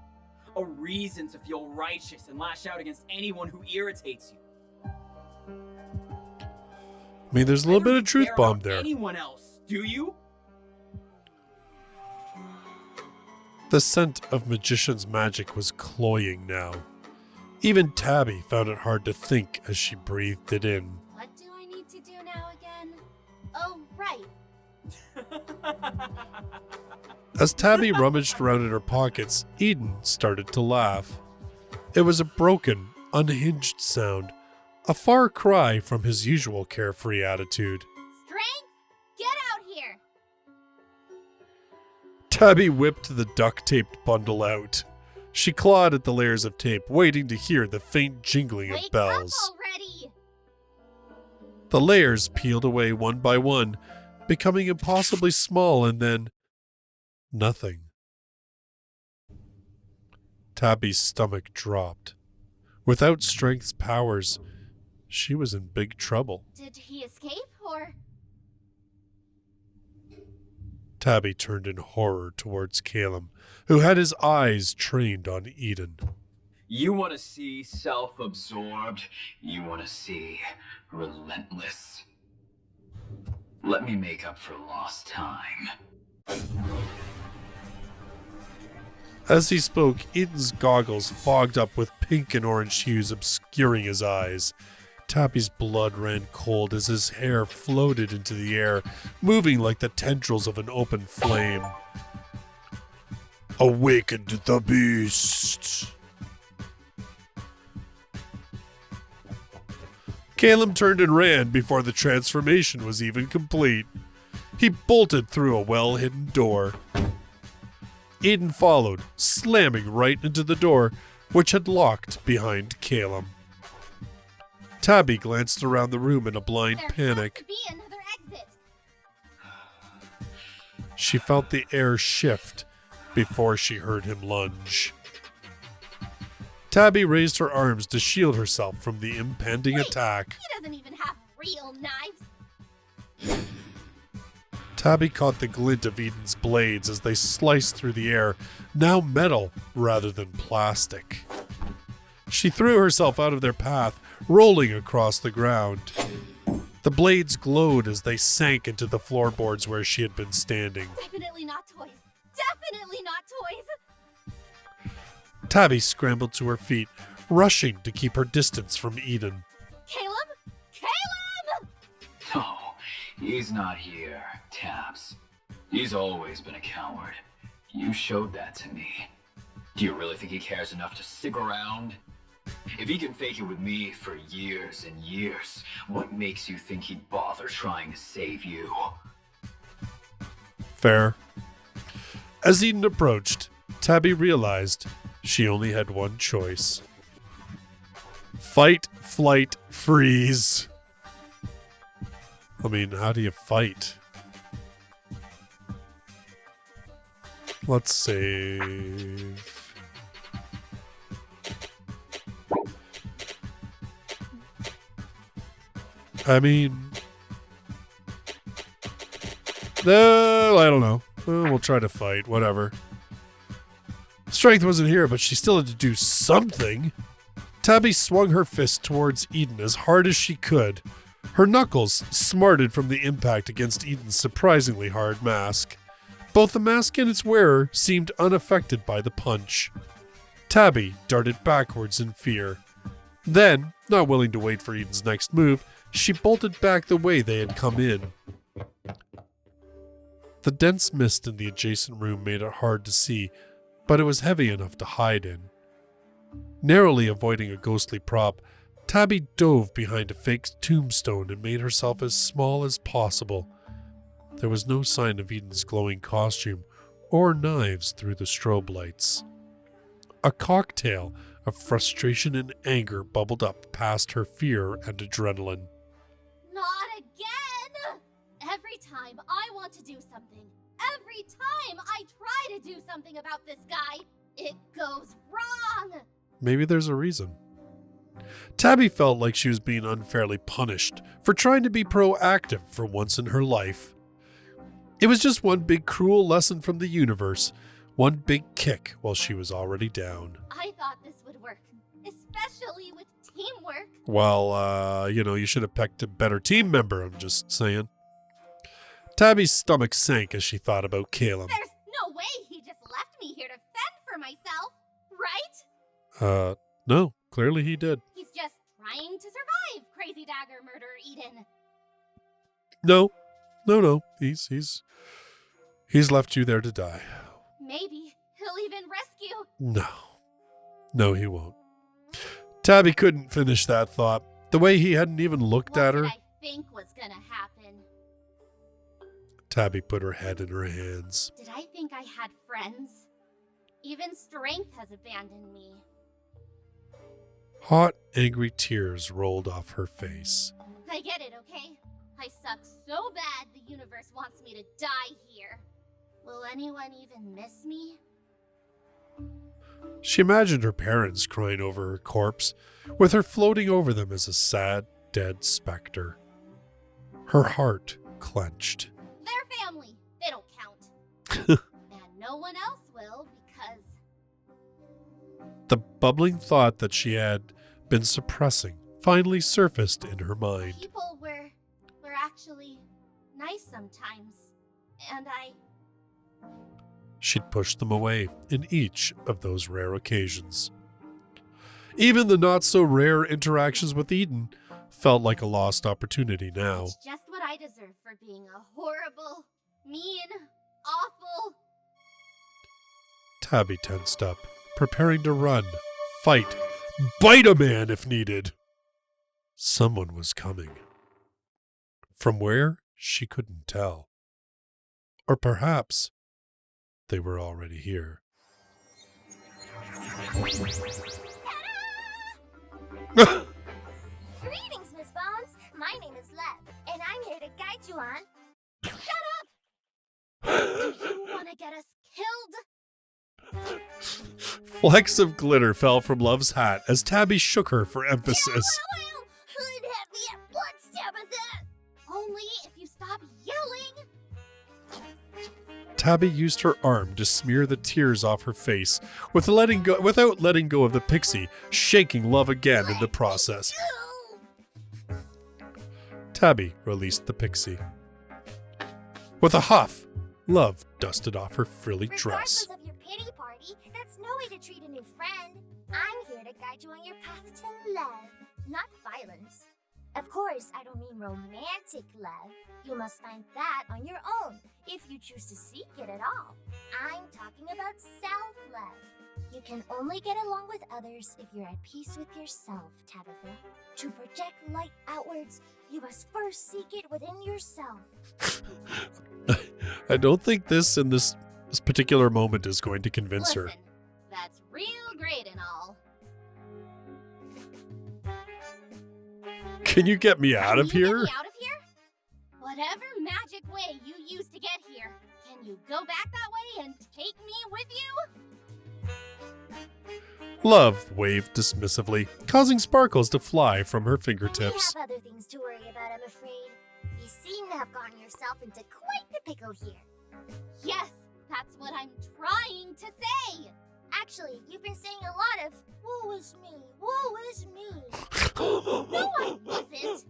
A reason to feel righteous and lash out against anyone who irritates you.
I mean, there's a little bit of truth bomb there.
Anyone else, do you?
The scent of magician's magic was cloying now. Even Tabbie found it hard to think as she breathed it in.
What do I need to do now again? Oh, right.
As Tabbie rummaged around in her pockets, Eden started to laugh. It was a broken, unhinged sound, a far cry from his usual carefree attitude.
Strength, get out here!
Tabbie whipped the duct-taped bundle out. She clawed at the layers of tape, waiting to hear the faint jingling of
Wake
bells.
up already!
The layers peeled away one by one, becoming impossibly small, and then nothing. Tabbie's stomach dropped. Without Strength's powers, she was in big trouble.
Did he escape, or?
Tabbie turned in horror towards Calum, who had his eyes trained on Eden.
You want to see self-absorbed. You want to see relentless. Let me make up for lost time.
As he spoke, Eden's goggles fogged up with pink and orange hues obscuring his eyes. Tabbie's blood ran cold as his hair floated into the air, moving like the tendrils of an open flame. Awaken to the beast! Calum turned and ran before the transformation was even complete. He bolted through a well-hidden door. Eden followed, slamming right into the door, which had locked behind Calum. Tabbie glanced around the room in a blind
There
panic.
has to be another exit.
She felt the air shift before she heard him lunge. Tabbie raised her arms to shield herself from the impending attack.
He doesn't even have real knives.
Tabbie caught the glint of Eden's blades as they sliced through the air, now metal rather than plastic. She threw herself out of their path, rolling across the ground. The blades glowed as they sank into the floorboards where she had been standing.
Definitely not toys. Definitely not toys.
Tabbie scrambled to her feet, rushing to keep her distance from Eden.
Caleb? Caleb!
No, he's not here, Tabs. He's always been a coward. You showed that to me. Do you really think he cares enough to stick around? If he can fake it with me for years and years, what makes you think he'd bother trying to save you?
Fair. As Eden approached, Tabbie realized she only had one choice. Fight, flight, freeze. I mean, how do you fight? Let's save. I mean, I don't know. We'll try to fight, whatever. Strength wasn't here, but she still had to do something. Tabbie swung her fist towards Eden as hard as she could. Her knuckles smarted from the impact against Eden's surprisingly hard mask. Both the mask and its wearer seemed unaffected by the punch. Tabbie darted backwards in fear. Then, not willing to wait for Eden's next move, she bolted back the way they had come in. The dense mist in the adjacent room made it hard to see, but it was heavy enough to hide in. Narrowly avoiding a ghostly prop, Tabbie dove behind a fake tombstone and made herself as small as possible. There was no sign of Eden's glowing costume or knives through the strobe lights. A cocktail of frustration and anger bubbled up past her fear and adrenaline.
Not again! Every time I want to do something, every time I try to do something about this guy, it goes wrong!
Maybe there's a reason. Tabbie felt like she was being unfairly punished for trying to be proactive for once in her life. It was just one big cruel lesson from the universe, one big kick while she was already down.
I thought this would work, especially with teamwork.
Well, you should have picked a better team member, I'm just saying. Tabbie's stomach sank as she thought about Caleb.
There's no way he just left me here to fend for myself, right?
No, clearly he did.
He's just trying to survive, Crazy Dagger Murder Eden.
No. He's left you there to die.
Maybe he'll even rescue.
No, he won't. Tabbie couldn't finish that thought. The way he hadn't even looked at her.
What did I think was gonna happen?
Tabbie put her head in her hands.
Did I think I had friends? Even strength has abandoned me.
Hot, angry tears rolled off her face.
I get it, okay? I suck so bad the universe wants me to die here. Will anyone even miss me?
She imagined her parents crying over her corpse, with her floating over them as a sad, dead specter. Her heart clenched.
They're family. They don't count. And no one else will because...
The bubbling thought that she had been suppressing finally surfaced in her mind.
People were actually nice sometimes. And
She'd pushed them away in each of those rare occasions. Even the not-so-rare interactions with Eden felt like a lost opportunity now.
It's just what I deserve for being a horrible, mean, awful...
Tabbie tensed up, preparing to run, fight, bite a man if needed. Someone was coming. From where, she couldn't tell. Or perhaps they were already here.
Greetings, Miss Bones. My name is Lev, and I'm here to guide you on... Shut up! Do you want to get us killed?
Flecks of glitter fell from Love's hat as Tabbie shook her for emphasis.
Could have me at once, Tabitha! Only if you stop yelling!
Tabbie used her arm to smear the tears off her face without letting go of the pixie, shaking Love again in the process. Tabbie released the pixie. With a huff, Love dusted off her frilly dress.
Regardless of your pity party, that's no way to treat a new friend. I'm here to guide you on your path to love, not violence. Of course, I don't mean romantic love. You must find that on your own, if you choose to seek it at all. I'm talking about self-love. You can only get along with others if you're at peace with yourself, Tabitha. To project light outwards, you must first seek it within yourself.
I don't think this particular moment is going to convince her.
Listen, that's real great and all.
Can you get me out of here?
Can you get me out of here? Whatever magic way you used to get here, can you go back that way and take me with you?
Love waved dismissively, causing sparkles to fly from her fingertips.
We have other things to worry about, I'm afraid. You seem to have gotten yourself into quite the pickle here. Yes, that's what I'm trying to say. Actually, you've been saying a lot of, woe is me, woe is me. No, I wasn't.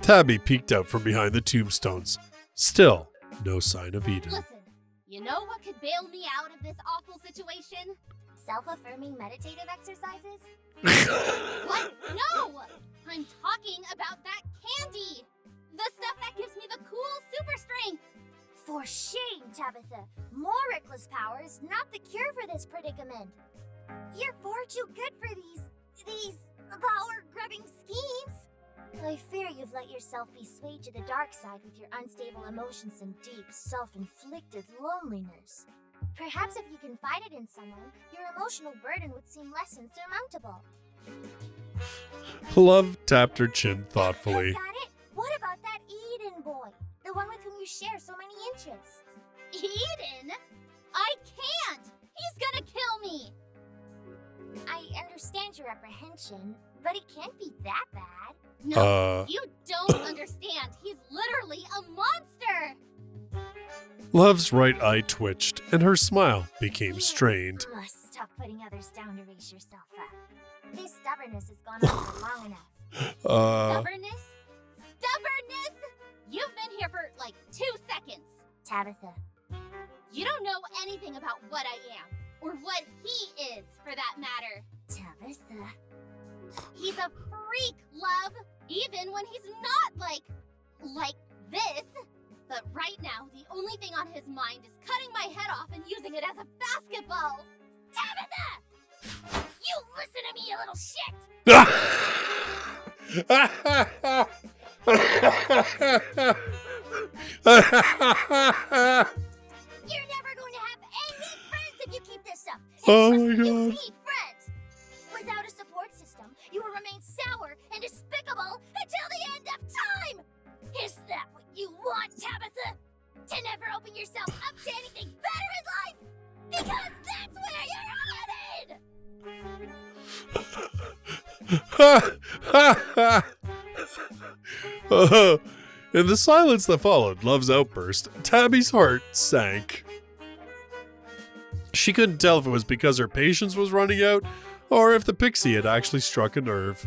Tabbie peeked out from behind the tombstones. Still, no sign of Eden.
Listen, you know what could bail me out of this awful situation? Self-affirming meditative exercises? What? No! I'm talking about that candy! The stuff that gives me the cool super strength! For shame, Tabitha. More reckless power is not the cure for this predicament. You're far too good for these power-grubbing schemes.
I fear you've let yourself be swayed to the dark side with your unstable emotions and deep, self-inflicted loneliness. Perhaps if you confided in someone, your emotional burden would seem less insurmountable.
Love tapped her chin thoughtfully.
Got it? What about that Eden boy? The one with whom you share so many interests.
Eden? I can't! He's gonna kill me!
I understand your apprehension, but it can't be that bad.
No, you don't understand. He's literally a monster!
Love's right eye twitched, and her smile became strained.
You must stop putting others down to raise yourself up. This stubbornness has gone on for long enough.
Stubbornness? Stubbornness? You've been here for like 2 seconds.
Tabitha.
You don't know anything about what I am, or what he is, for that matter.
Tabitha.
He's a freak, Love, even when he's not like this. But right now, the only thing on his mind is cutting my head off and using it as a basketball. Tabitha! You listen to me, you little shit! You're never going to have any friends if you keep this up.
Oh my
You
god.
need friends. Without a support system, you will remain sour and despicable until the end of time. Is that what you want, Tabitha? To never open yourself up to anything better in life? Because that's where you're headed!
In the silence that followed Love's outburst, Tabbie's heart sank. She couldn't tell if it was because her patience was running out, or if the pixie had actually struck a nerve.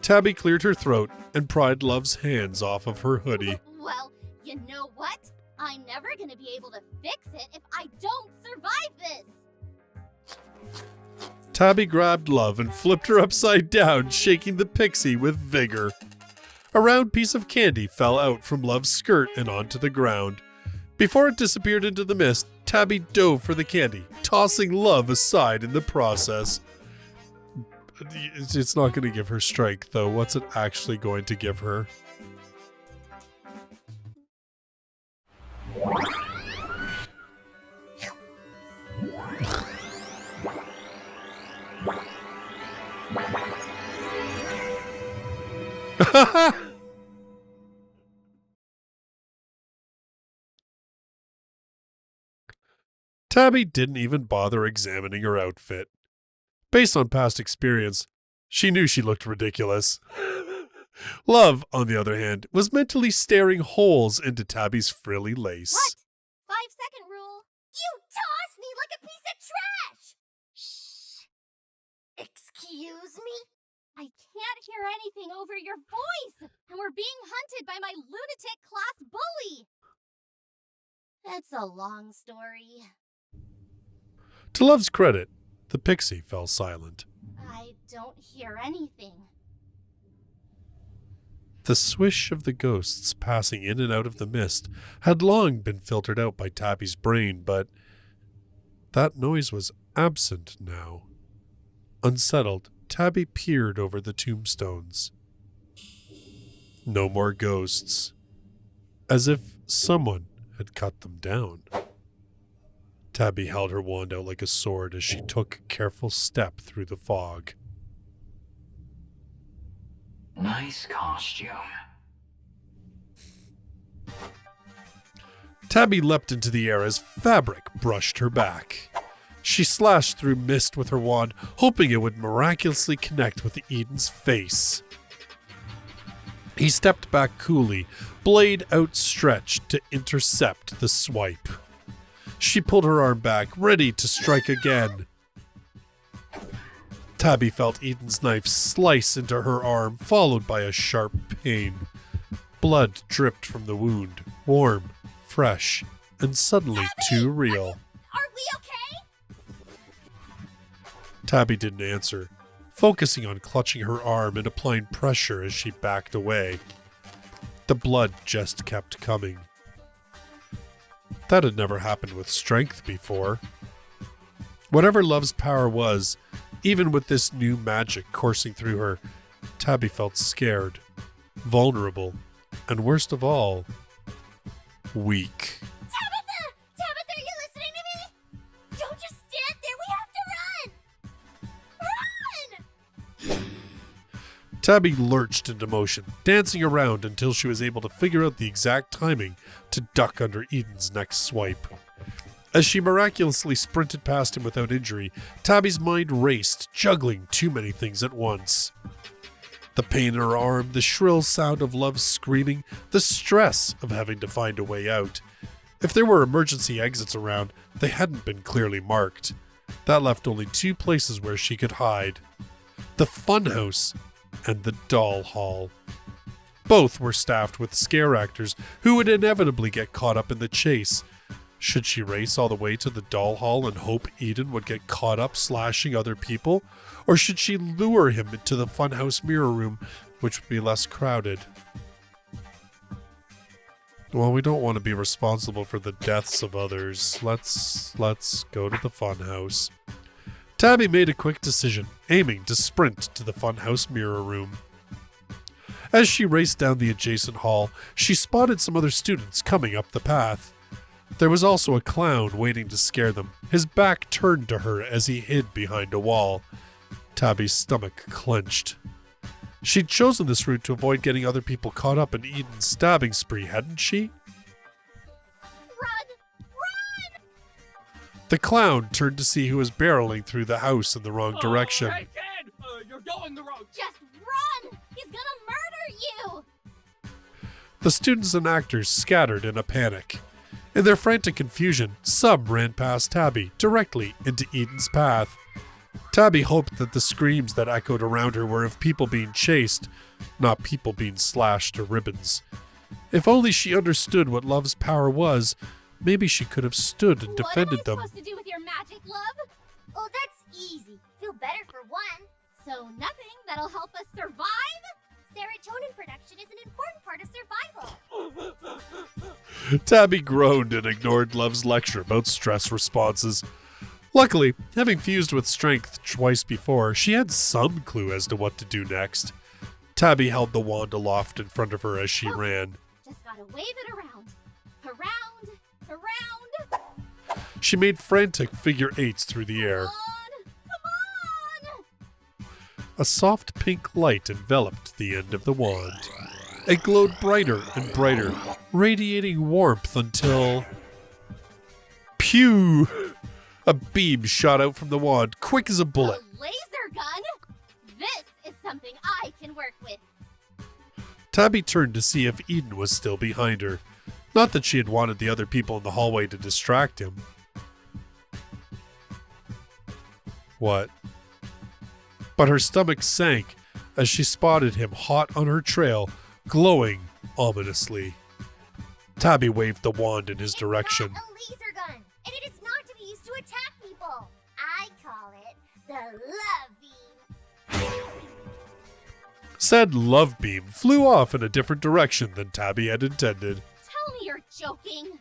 Tabbie cleared her throat and pried Love's hands off of her hoodie.
Well, you know what? I'm never gonna be able to fix it if I don't survive this!
Tabbie grabbed Love and flipped her upside down, shaking the pixie with vigor. A round piece of candy fell out from Love's skirt and onto the ground. Before it disappeared into the mist, Tabbie dove for the candy, tossing Love aside in the process. It's not going to give her strength, though. What's it actually going to give her? Tabbie didn't even bother examining her outfit. Based on past experience, she knew she looked ridiculous. Love, on the other hand, was mentally staring holes into Tabbie's frilly lace.
What? 5-second rule. You toss me like a piece of trash! Shh. Excuse me? I can't hear anything over your voice, and we're being hunted by my lunatic class bully. It's a long story.
To Love's credit, the pixie fell silent.
I don't hear anything.
The swish of the ghosts passing in and out of the mist had long been filtered out by Tabbie's brain, but that noise was absent now. Unsettled, Tabbie peered over the tombstones. No more ghosts. As if someone had cut them down. Tabbie held her wand out like a sword as she took a careful step through the fog.
Nice costume.
Tabbie leapt into the air as fabric brushed her back. She slashed through mist with her wand, hoping it would miraculously connect with Eden's face. He stepped back coolly, blade outstretched to intercept the swipe. She pulled her arm back, ready to strike again. Tabbie felt Eden's knife slice into her arm, followed by a sharp pain. Blood dripped from the wound, warm, fresh, and suddenly too real.
Are we okay?
Tabbie didn't answer, focusing on clutching her arm and applying pressure as she backed away. The blood just kept coming. That had never happened with strength before. Whatever Love's power was, even with this new magic coursing through her, Tabbie felt scared. vulnerable, and worst of all, weak.
Tabitha! Tabitha, are you listening to me? Don't just stand there. We have to run! Run!
Tabbie lurched into motion, dancing around until she was able to figure out the exact timing to duck under Eden's next swipe. As she miraculously sprinted past him without injury, Tabbie's mind raced, juggling too many things at once. The pain in her arm, the shrill sound of Love screaming, the stress of having to find a way out. If there were emergency exits around, they hadn't been clearly marked. That left only two places where she could hide: the funhouse and the doll hall. Both were staffed with scare actors who would inevitably get caught up in the chase. Should she race all the way to the doll hall and hope Eden would get caught up slashing other people? Or should she lure him into the funhouse mirror room, which would be less crowded? Well, we don't want to be responsible for the deaths of others. Let's go to the funhouse. Tabbie made a quick decision, aiming to sprint to the funhouse mirror room. As she raced down the adjacent hall, she spotted some other students coming up the path. There was also a clown waiting to scare them, his back turned to her as he hid behind a wall. Tabbie's stomach clenched. She'd chosen this route to avoid getting other people caught up in Eden's stabbing spree, hadn't she?
Run! Run!
The clown turned to see who was barreling through the house in the wrong direction.
Hey, kid! You're going the wrong...
Just run! He's gonna murder you!
The students and actors scattered in a panic. In their frantic confusion, some ran past Tabbie, directly into Eden's path. Tabbie hoped that the screams that echoed around her were of people being chased, not people being slashed to ribbons. If only she understood what Love's power was, maybe she could have stood and defended them.
What am I supposed to do with your magic, Love?
Oh, that's easy. Feel better for one.
So nothing that'll help us survive?
Serotonin production is an important part of survival.
Tabbie groaned and ignored Love's lecture about stress responses. Luckily, having fused with strength twice before, she had some clue as to what to do next. Tabbie held the wand aloft in front of her as she ran.
Just gotta wave it around. Around, around.
She made frantic figure eights through the air.
Come on!
A soft pink light enveloped the end of the wand. It glowed brighter and brighter, radiating warmth until... Pew! A beam shot out from the wand, quick as a bullet.
A laser gun? This is something I can work with.
Tabbie turned to see if Eden was still behind her. Not that she had wanted the other people in the hallway to distract him. What? But her stomach sank as she spotted him hot on her trail, glowing ominously. Tabbie waved the wand in his direction.
It's not a laser gun, and it is not to be used to attack people. I call it the love beam.
Said love beam flew off in a different direction than Tabbie had intended.
Tell me you're joking.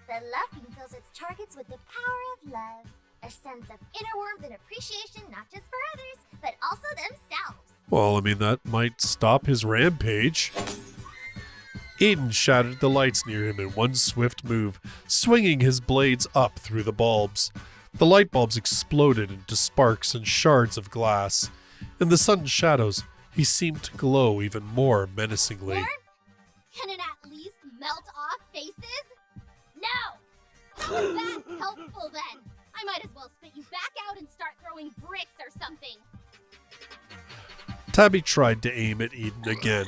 The love beam fills its targets with the power of love. A sense of inner warmth and appreciation not just for others, but also themselves.
Well, I mean, that might stop his rampage. Eden shattered the lights near him in one swift move, swinging his blades up through the bulbs. The light bulbs exploded into sparks and shards of glass. In the sudden shadows, he seemed to glow even more menacingly.
Or can it at least melt off faces? No! Was that helpful then? I might as well spit you back out and start throwing bricks or something.
Tabbie tried to aim at Eden again.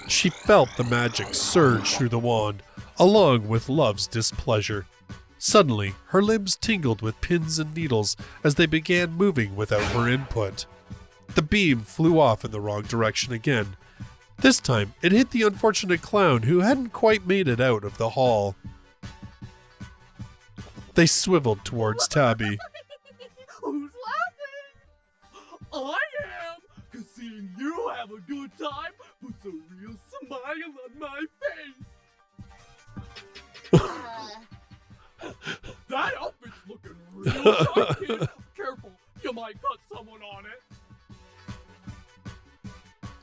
She felt the magic surge through the wand, along with Love's displeasure. Suddenly, her limbs tingled with pins and needles as they began moving without her input. The beam flew off in the wrong direction again. This time, it hit the unfortunate clown who hadn't quite made it out of the hall. They swiveled towards Tabbie.
Who's laughing? I am! Cause seeing you have a good time puts a real smile on my face. That outfit's looking real sharp, kid. Careful, you might cut someone on it.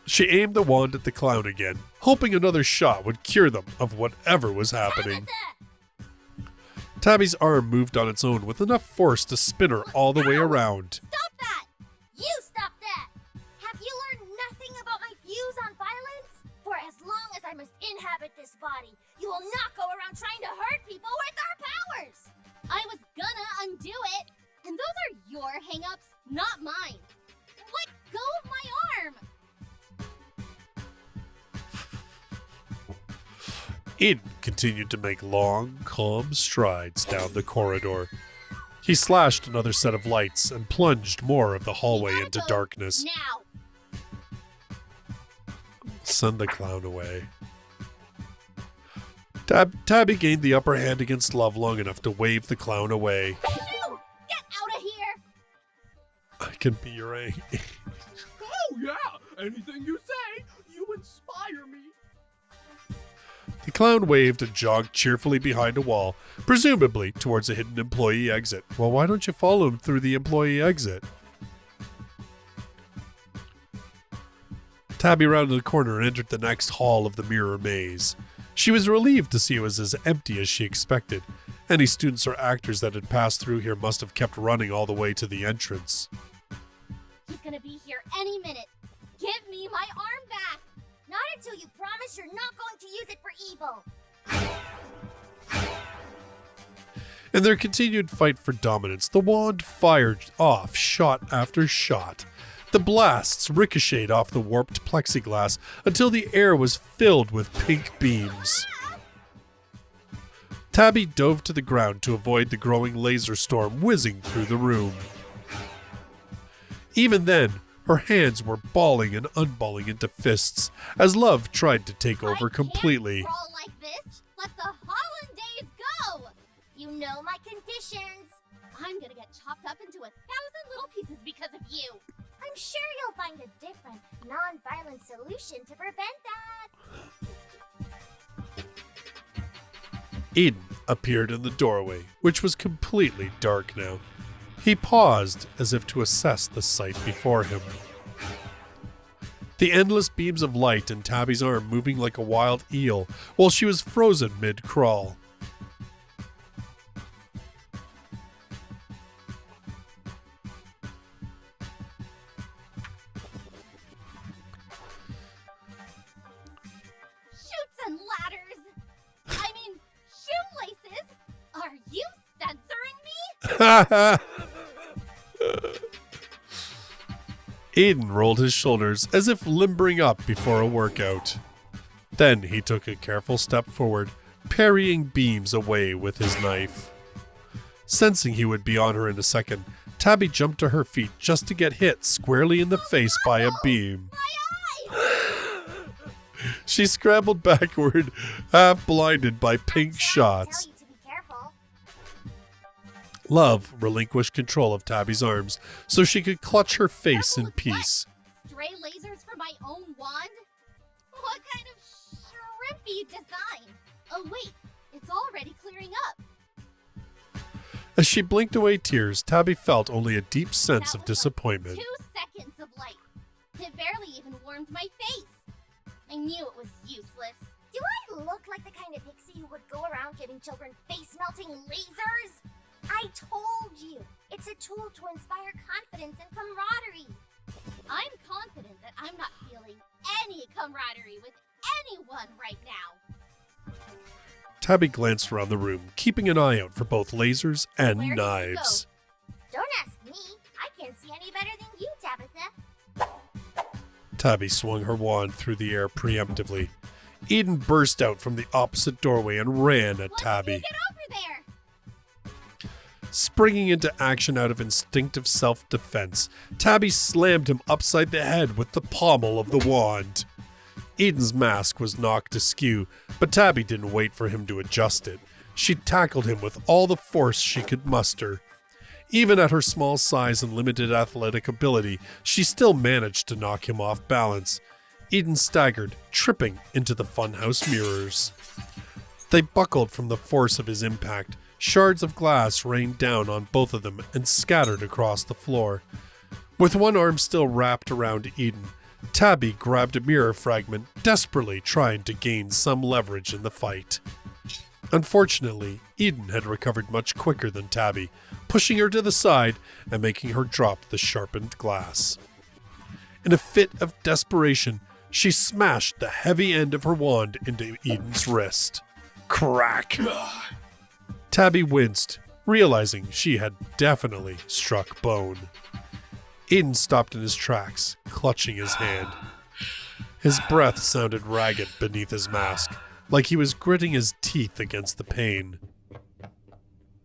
She aimed the wand at the clown again, hoping another shot would cure them of whatever was happening. Tabbie's arm moved on its own with enough force to spin her all the way around.
Stop that! You stop that! Have you learned nothing about my views on violence? For as long as I must inhabit this body, you will not go around trying to hurt people with our powers!
I was gonna undo it, and those are your hang-ups, not mine. Let go of my arm!
Eden continued to make long, calm strides down the corridor. He slashed another set of lights and plunged more of the hallway into
go
darkness.
Now!
Send the clown away. Tabbie gained the upper hand against Love long enough to wave the clown away.
Shoo! Get out of here!
I can be your angel.
Oh yeah, anything you say, you inspire me.
The clown waved and jogged cheerfully behind a wall, presumably towards a hidden employee exit. Well, why don't you follow him through the employee exit? Tabbie rounded the corner and entered the next hall of the mirror maze. She was relieved to see it was as empty as she expected. Any students or actors that had passed through here must have kept running all the way to the entrance.
He's gonna be here any minute. Give me my arm back!
Not until you promise you're not going to use it for evil.
In their continued fight for dominance, the wand fired off shot after shot. The blasts ricocheted off the warped plexiglass until the air was filled with pink beams. Tabbie dove to the ground to avoid the growing laser storm whizzing through the room. Even then, her hands were balling and unballing into fists as Love tried to take over completely.
I can't roll like this. Let the hollandaise go!
You know my conditions.
I'm gonna get chopped up into 1,000 little pieces because of you.
I'm sure you'll find a different, non-violent solution to prevent that.
Eden appeared in the doorway, which was completely dark now. He paused as if to assess the sight before him. The endless beams of light in Tabbie's arm moving like a wild eel while she was frozen mid-crawl.
Chutes and ladders! I mean, shoelaces! Are you censoring me?
Eden rolled his shoulders as if limbering up before a workout. Then he took a careful step forward, parrying beams away with his knife. Sensing he would be on her in a second, Tabbie jumped to her feet just to get hit squarely in the face by a beam.
My eye!
She scrambled backward, half blinded by pink shots.
Tell you to be careful.
Love relinquished control of Tabbie's arms so she could clutch her face in peace.
Stray lasers for my own wand? What kind of shrimpy design? Oh wait, it's already clearing up.
As she blinked away tears, Tabbie felt only a deep sense
That
of
was
disappointment.
Like 2 seconds of light. It barely even warmed my face. I knew it was useless.
Do I look like the kind of pixie who would go around giving children face-melting lasers? I told you, it's a tool to inspire confidence and camaraderie.
I'm confident that I'm not feeling any camaraderie with anyone right now.
Tabbie glanced around the room, keeping an eye out for both lasers and
Where did you
knives.
Don't ask me. I can't see any better than you, Tabitha.
Tabbie swung her wand through the air preemptively. Eden burst out from the opposite doorway and ran at
What did
Tabbie.
you get over there?
Springing into action out of instinctive self-defense, Tabbie slammed him upside the head with the pommel of the wand. Eden's mask was knocked askew, but Tabbie didn't wait for him to adjust it. She tackled him with all the force she could muster. Even at her small size and limited athletic ability, she still managed to knock him off balance. Eden staggered, tripping into the funhouse mirrors. They buckled from the force of his impact. Shards of glass rained down on both of them and scattered across the floor. With one arm still wrapped around Eden, Tabbie grabbed a mirror fragment, desperately trying to gain some leverage in the fight. Unfortunately, Eden had recovered much quicker than Tabbie, pushing her to the side and making her drop the sharpened glass. In a fit of desperation, she smashed the heavy end of her wand into Eden's wrist. Crack! Tabbie winced, realizing she had definitely struck bone. Eden stopped in his tracks, clutching his hand. His breath sounded ragged beneath his mask, like he was gritting his teeth against the pain.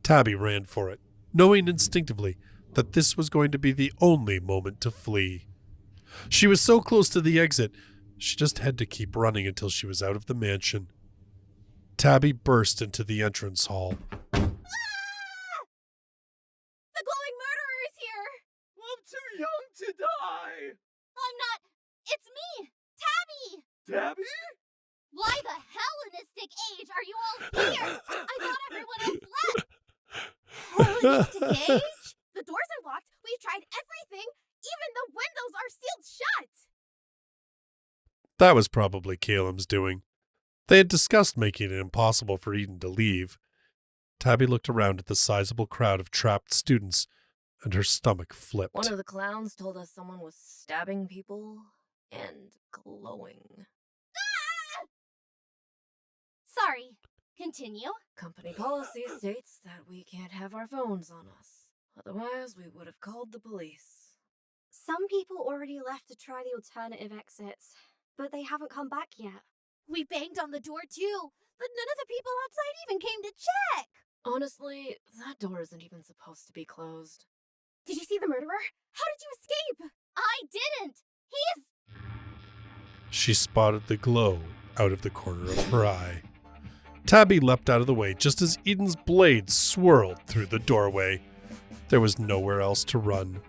Tabbie ran for it, knowing instinctively that this was going to be the only moment to flee. She was so close to the exit, she just had to keep running until she was out of the mansion. Tabbie burst into the entrance hall.
The glowing murderer is here!
I'm too young to die.
I'm not. It's me, Tabbie!
Tabbie?
Why the Hellenistic age are you all here? I thought everyone else left. Hellenistic age? The doors are locked. We've tried everything. Even the windows are sealed shut.
That was probably Caleb's doing. They had discussed making it impossible for Eden to leave. Tabbie looked around at the sizable crowd of trapped students, and her stomach flipped.
One of the clowns told us someone was stabbing people and glowing.
Sorry. Continue.
Company policy states that we can't have our phones on us. Otherwise, we would have called the police.
Some people already left to try the alternative exits, but they haven't come back yet.
We banged on the door too, but none of the people outside even came to check.
Honestly, that door isn't even supposed to be closed.
Did you see the murderer? How did you escape? I didn't. He's...
She spotted the glow out of the corner of her eye. Tabbie leapt out of the way just as Eden's blade swirled through the doorway. There was nowhere else to run.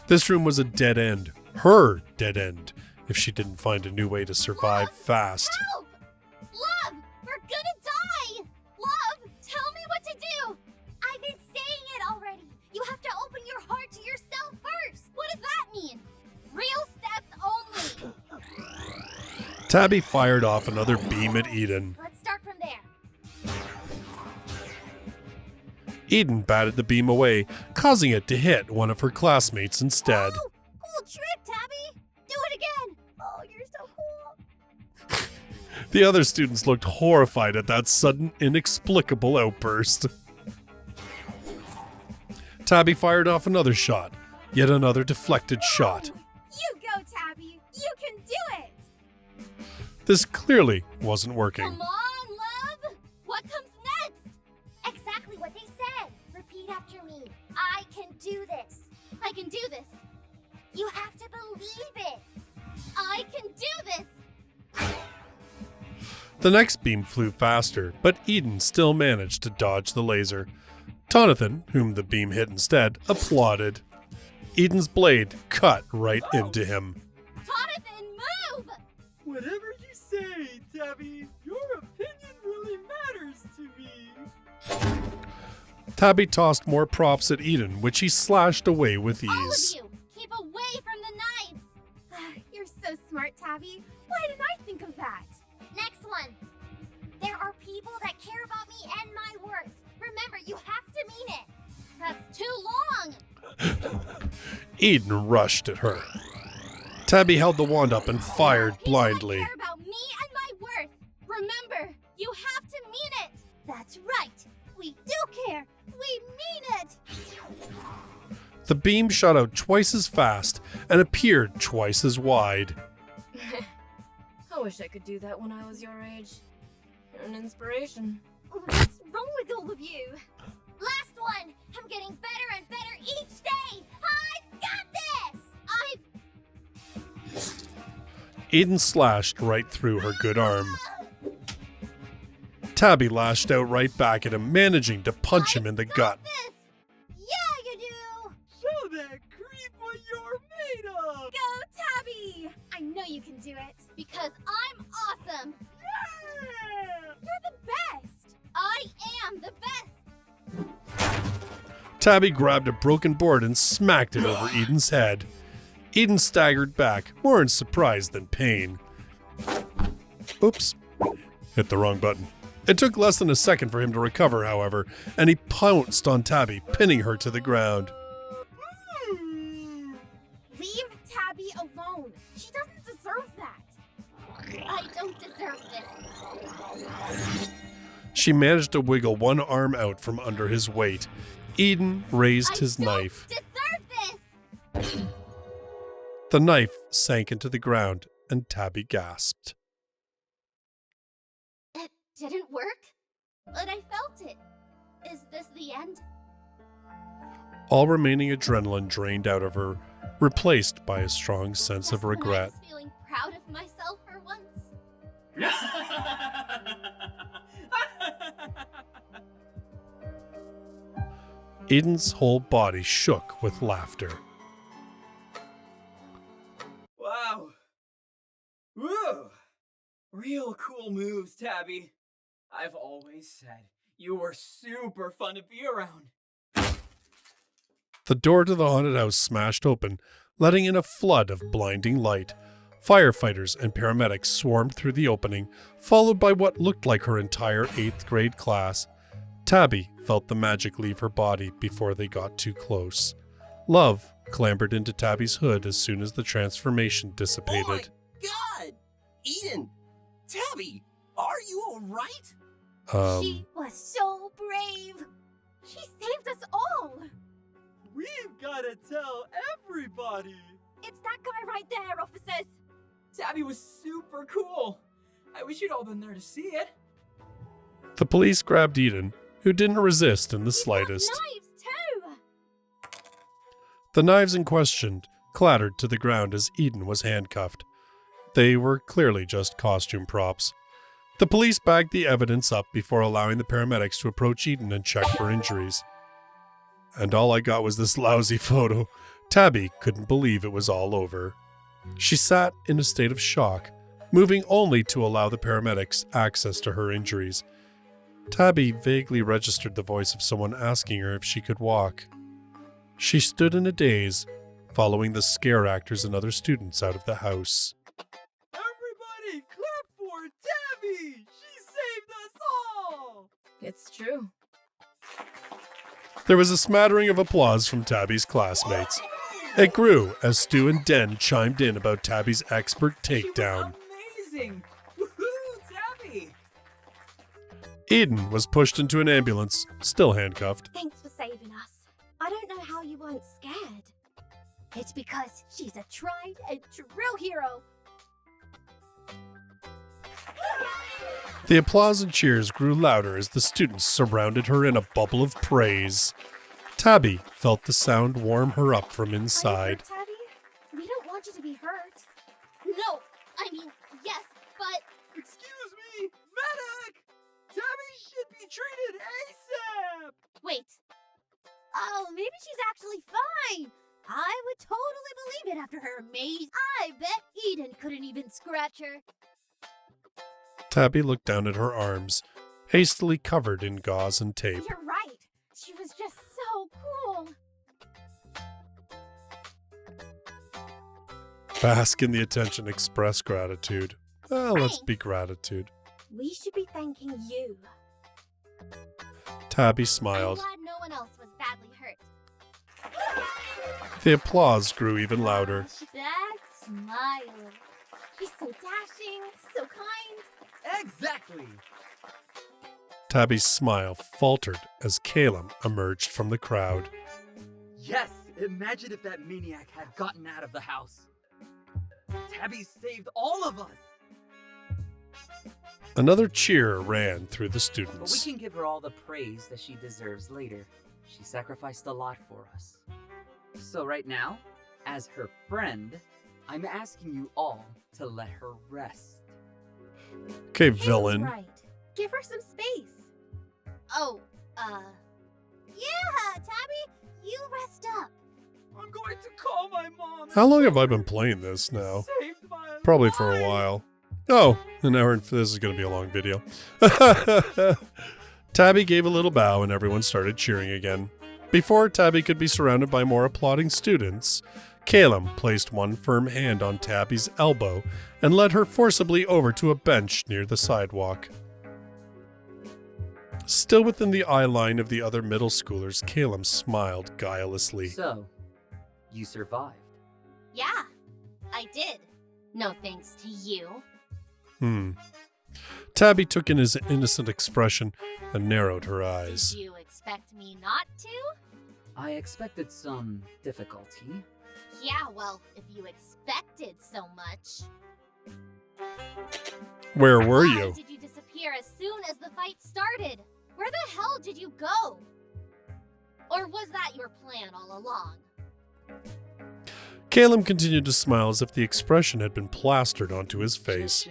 This room was a dead end. Her dead end, if she didn't find a new way to survive fast.
Help! Love, we're gonna die! Love, tell me what to do!
I've been saying it already. You have to open your heart to yourself first.
What does that mean? Real steps only.
Tabbie fired off another beam at Eden.
Let's start from there.
Eden batted the beam away, causing it to hit one of her classmates instead.
Oh, cool trick, Tabbie! Do it again! Oh, you're so cool.
The other students looked horrified at that sudden, inexplicable outburst. Tabbie fired off another shot, yet another deflected shot.
You go, Tabbie! You can do it!
This clearly wasn't working.
Come on, love! What comes next?
Exactly what they said. Repeat after me. I can do this.
I can do this.
You have to believe it.
I can do this!
The next beam flew faster, but Eden still managed to dodge the laser. Tonathan, whom the beam hit instead, applauded. Eden's blade cut right into him.
Tonathan, move!
Whatever you say, Tabbie, your opinion really matters to me.
Tabbie tossed more props at Eden, which he slashed away with
All of
ease.
you, keep away from the knives! You're so smart, Tabbie. Why didn't I think of that?
Next one. There are people that care about me and my worth. Remember, you have to mean it.
That's too long!
Eden rushed at her. Tabbie held the wand up and fired blindly.
People that care about me and my worth. Remember, you have to mean it. That's right. We do care. We mean it.
The beam shot out twice as fast and appeared twice as wide.
I wish I could do that when I was your age. You're an inspiration.
What's wrong with all of you?
Last one. I'm getting better and better each day. I've got this.
Eden slashed right through her good arm. Tabbie lashed out right back at him, managing to punch him in the gut.
This. Yeah, you do.
Show that creep what you're made of.
Go, Tabbie. I know you can do it because I'm awesome.
Yeah!
You're the best. I am the best.
Tabbie grabbed a broken board and smacked it over Eden's head. Eden staggered back, more in surprise than pain. Oops. Hit the wrong button. It took less than a second for him to recover, however, and he pounced on Tabbie, pinning her to the ground.
Leave Tabbie alone. She doesn't deserve that. I don't deserve this.
She managed to wiggle one arm out from under his weight. Eden raised his knife.
Deserve this.
The knife sank into the ground, and Tabbie gasped.
It didn't work, but I felt it. Is this the end?
All remaining adrenaline drained out of her, replaced by a strong sense of regret.
I was feeling proud of myself for once.
Eden's whole body shook with laughter.
Wow. Woo! Real cool moves, Tabbie. I've always said you were super fun to be around.
The door to the haunted house smashed open, letting in a flood of blinding light. Firefighters and paramedics swarmed through the opening, followed by what looked like her entire 8th grade class. Tabbie felt the magic leave her body before they got too close. Love clambered into Tabbie's hood as soon as the transformation dissipated.
Oh my God! Eden! Tabbie! Are you alright?
She was so brave. She saved us all.
We've gotta tell everybody.
It's that guy right there, officers.
Tabbie was super cool. I wish you'd all been there to see it.
The police grabbed Eden, who didn't resist in the slightest.
Knives too.
The knives in question clattered to the ground as Eden was handcuffed. They were clearly just costume props. The police bagged the evidence up before allowing the paramedics to approach Eden and check for injuries. And all I got was this lousy photo. Tabbie couldn't believe it was all over. She sat in a state of shock, moving only to allow the paramedics access to her injuries. Tabbie vaguely registered the voice of someone asking her if she could walk. She stood in a daze, following the scare actors and other students out of the house.
Everybody clap for Tabbie! She saved us all!
It's true.
There was a smattering of applause from Tabbie's classmates. It grew as Stu and Den chimed in about Tabbie's expert takedown.
Amazing! Woohoo, Tabbie!
Eden was pushed into an ambulance, still handcuffed.
Thanks for saving us. I don't know how you weren't scared.
It's because she's a tried and true hero.
The applause and cheers grew louder as the students surrounded her in a bubble of praise. Tabbie felt the sound warm her up from inside.
Are you hurt, Tabbie? We don't want you to be hurt.
No, I mean, yes, but...
Excuse me! Medic! Tabbie should be treated ASAP!
Wait. Oh, maybe she's actually fine. I would totally believe it after her amaze. I bet Eden couldn't even scratch her.
Tabbie looked down at her arms, hastily covered in gauze and tape.
You're right. She was just so cool.
Bask in the attention, express gratitude. Well, let's be gratitude.
We should be thanking you.
Tabbie
I'm
smiled.
glad no one else was badly hurt.
The applause grew even louder.
Gosh, that smile. She's so dashing, so kind.
Exactly!
Tabbie's smile faltered as Caleb emerged from the crowd.
Yes! Imagine if that maniac had gotten out of the house. Tabbie saved all of us!
Another cheer ran through the
But we
students.
can give her all the praise that she deserves later. She sacrificed a lot for us. So right now, as her friend, I'm asking you all to let her rest.
Okay,
Caleb's
villain.
right. Give her some space.
Oh, yeah, Tabbie, you rest up.
I'm going to call my mom.
How long have I been playing this now?
Saved my
Probably for a
life.
while. Oh, an hour and this is going to be a long video. Tabbie gave a little bow and everyone started cheering again. Before Tabbie could be surrounded by more applauding students, Calum placed one firm hand on Tabbie's elbow and led her forcibly over to a bench near the sidewalk. Still within the eye line of the other middle schoolers, Calum smiled guilelessly.
So, you survived.
Yeah, I did. No thanks to you.
Tabbie took in his innocent expression and narrowed her eyes.
Did you expect me not to?
I expected some difficulty.
Yeah, well, if you expected so much.
Where were
Why
you?
did you disappear as soon as the fight started? Where the hell did you go? Or was that your plan all along?
Calum continued to smile as if the expression had been plastered onto his face.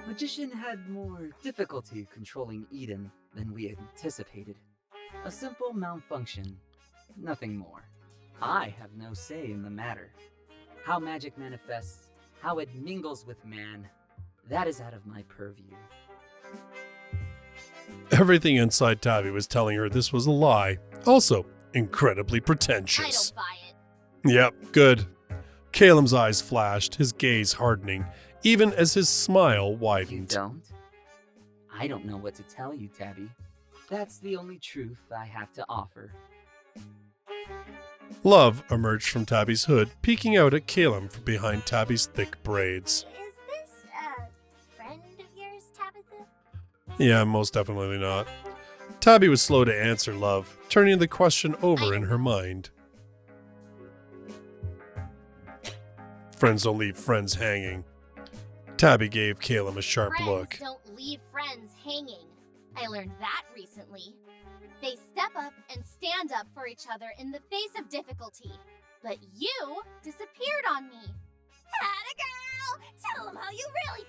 Magician had more difficulty controlling Eden than we anticipated. A simple malfunction, nothing more. I have no say in the matter. How magic manifests, how it mingles with man, that is out of my purview.
Everything inside Tabbie was telling her this was a lie. Also, incredibly pretentious.
I don't buy it.
Yep, good. Calum's eyes flashed, his gaze hardening, even as his smile
You
widened.
don't? I don't know what to tell you, Tabbie. That's the only truth I have to offer.
Love emerged from Tabbie's hood, peeking out at Calum from behind Tabbie's thick braids.
Is this a friend of yours, Tabitha?
Yeah, most definitely not. Tabbie was slow to answer Love, turning the question over in her mind. Friends don't leave friends hanging. Tabbie gave Calum a sharp
Friends
look.
don't leave friends hanging. I learned that recently. They step up and stand up for each other in the face of difficulty. But you disappeared on me. Atta girl! Tell them how you really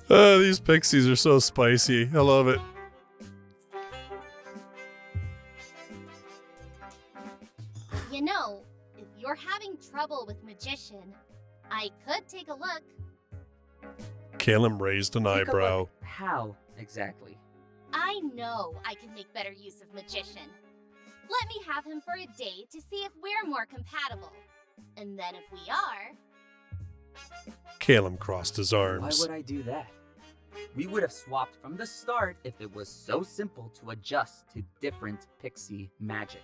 feel!
These pixies are so spicy. I love it.
You know, if you're having trouble with Magician, I could take a look.
Calum raised an
Take a
eyebrow.
look. How exactly?
I know I can make better use of Magician. Let me have him for a day to see if we're more compatible. And then if we are...
Calum crossed his
Why
arms.
would I do that? We would have swapped from the start if it was so simple to adjust to different pixie magic.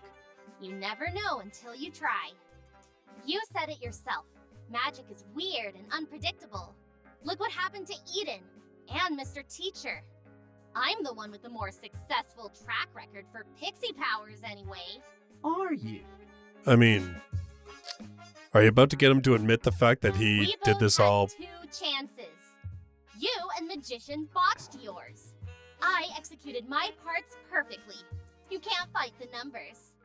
You never know until you try. You said it yourself. Magic is weird and unpredictable. Look what happened to Eden and Mr. Teacher. I'm the one with the more successful track record for pixie powers anyway.
Are you?
I mean, are you about to get him to admit the fact that he
We
did
both
this
had
all?
2 chances. You and Magician botched yours. I executed my parts perfectly. You can't fight the numbers.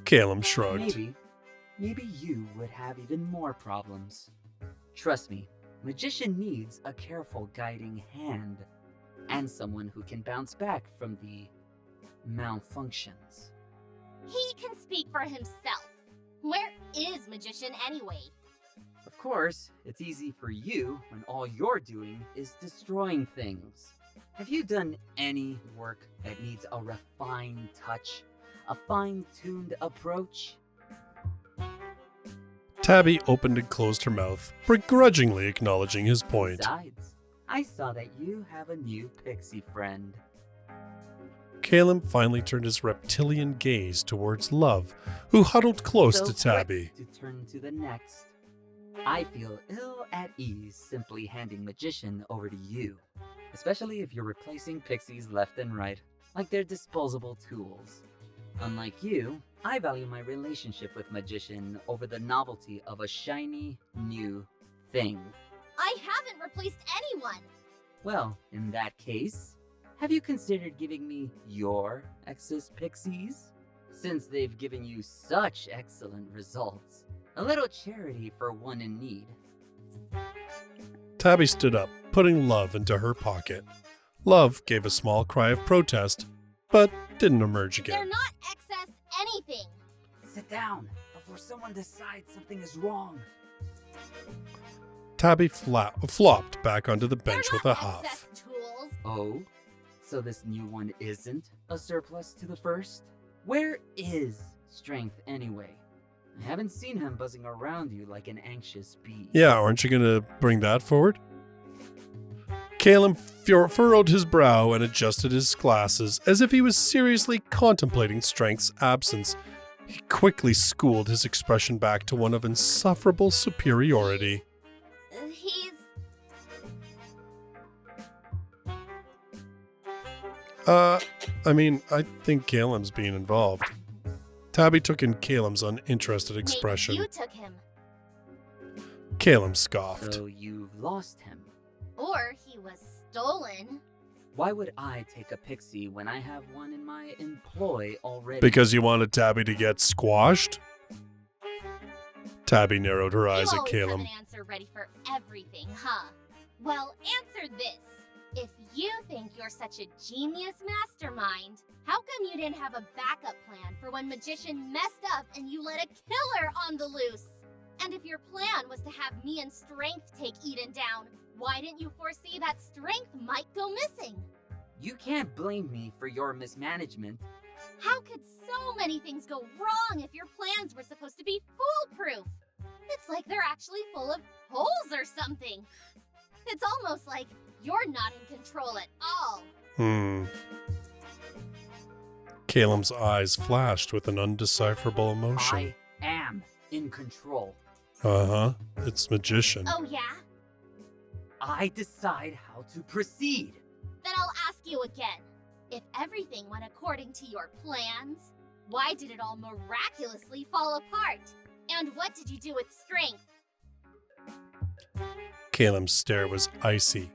Calum shrugged.
Maybe you would have even more problems. Trust me, Magician needs a careful guiding hand and someone who can bounce back from the malfunctions.
He can speak for himself. Where is Magician anyway?
Of course, it's easy for you when all you're doing is destroying things. Have you done any work that needs a refined touch, a fine-tuned approach?
Tabbie opened and closed her mouth, begrudgingly acknowledging his point.
Besides, I saw that you have a new pixie friend.
Calum finally turned his reptilian gaze towards Love, who huddled close
So
to Tabbie.
quick to turn to the next. I feel ill at ease simply handing Magician over to you, especially if you're replacing pixies left and right, like they're disposable tools. Unlike you, I value my relationship with Magician over the novelty of a shiny, new thing.
I haven't replaced anyone.
Well, in that case, have you considered giving me your excess pixies? Since they've given you such excellent results. A little charity for one in need.
Tabbie stood up, putting Love into her pocket. Love gave a small cry of protest, but didn't emerge
They're
again.
not excess anything.
Sit down before someone decides something is wrong.
Tabbie flopped back onto the bench
They're
with a
not
huff.
excess tools.
Oh? So this new one isn't a surplus to the first? Where is strength anyway? I haven't seen him buzzing around you like an anxious bee.
Yeah, aren't you gonna bring that forward? Calum furrowed his brow and adjusted his glasses as if he was seriously contemplating strength's absence. He quickly schooled his expression back to one of insufferable superiority.
He's...
I think Calum's being involved. Tabbie took in Calum's uninterested expression.
Maybe you took him.
Calum scoffed.
So you've lost him.
Or he was stolen.
Why would I take a pixie when I have one in my employ already?
Because you wanted Tabbie to get squashed? Tabbie narrowed her eyes at
You always
Calum.
have an answer ready for everything, huh? Well, answer this. If you think you're such a genius mastermind, how come you didn't have a backup plan for when Magician messed up and you let a killer on the loose? And if your plan was to have me and Strength take Eden down, why didn't you foresee that Strength might go missing?
You can't blame me for your mismanagement.
How could so many things go wrong if your plans were supposed to be foolproof? It's like they're actually full of holes or something. It's almost like you're not in control at all.
Calum's eyes flashed with an undecipherable emotion.
I am in control.
Uh-huh. It's Magician.
Oh yeah?
I decide how to proceed.
Then I'll ask you again. If everything went according to your plans, why did it all miraculously fall apart? And what did you do with Strength?
Calum's stare was icy,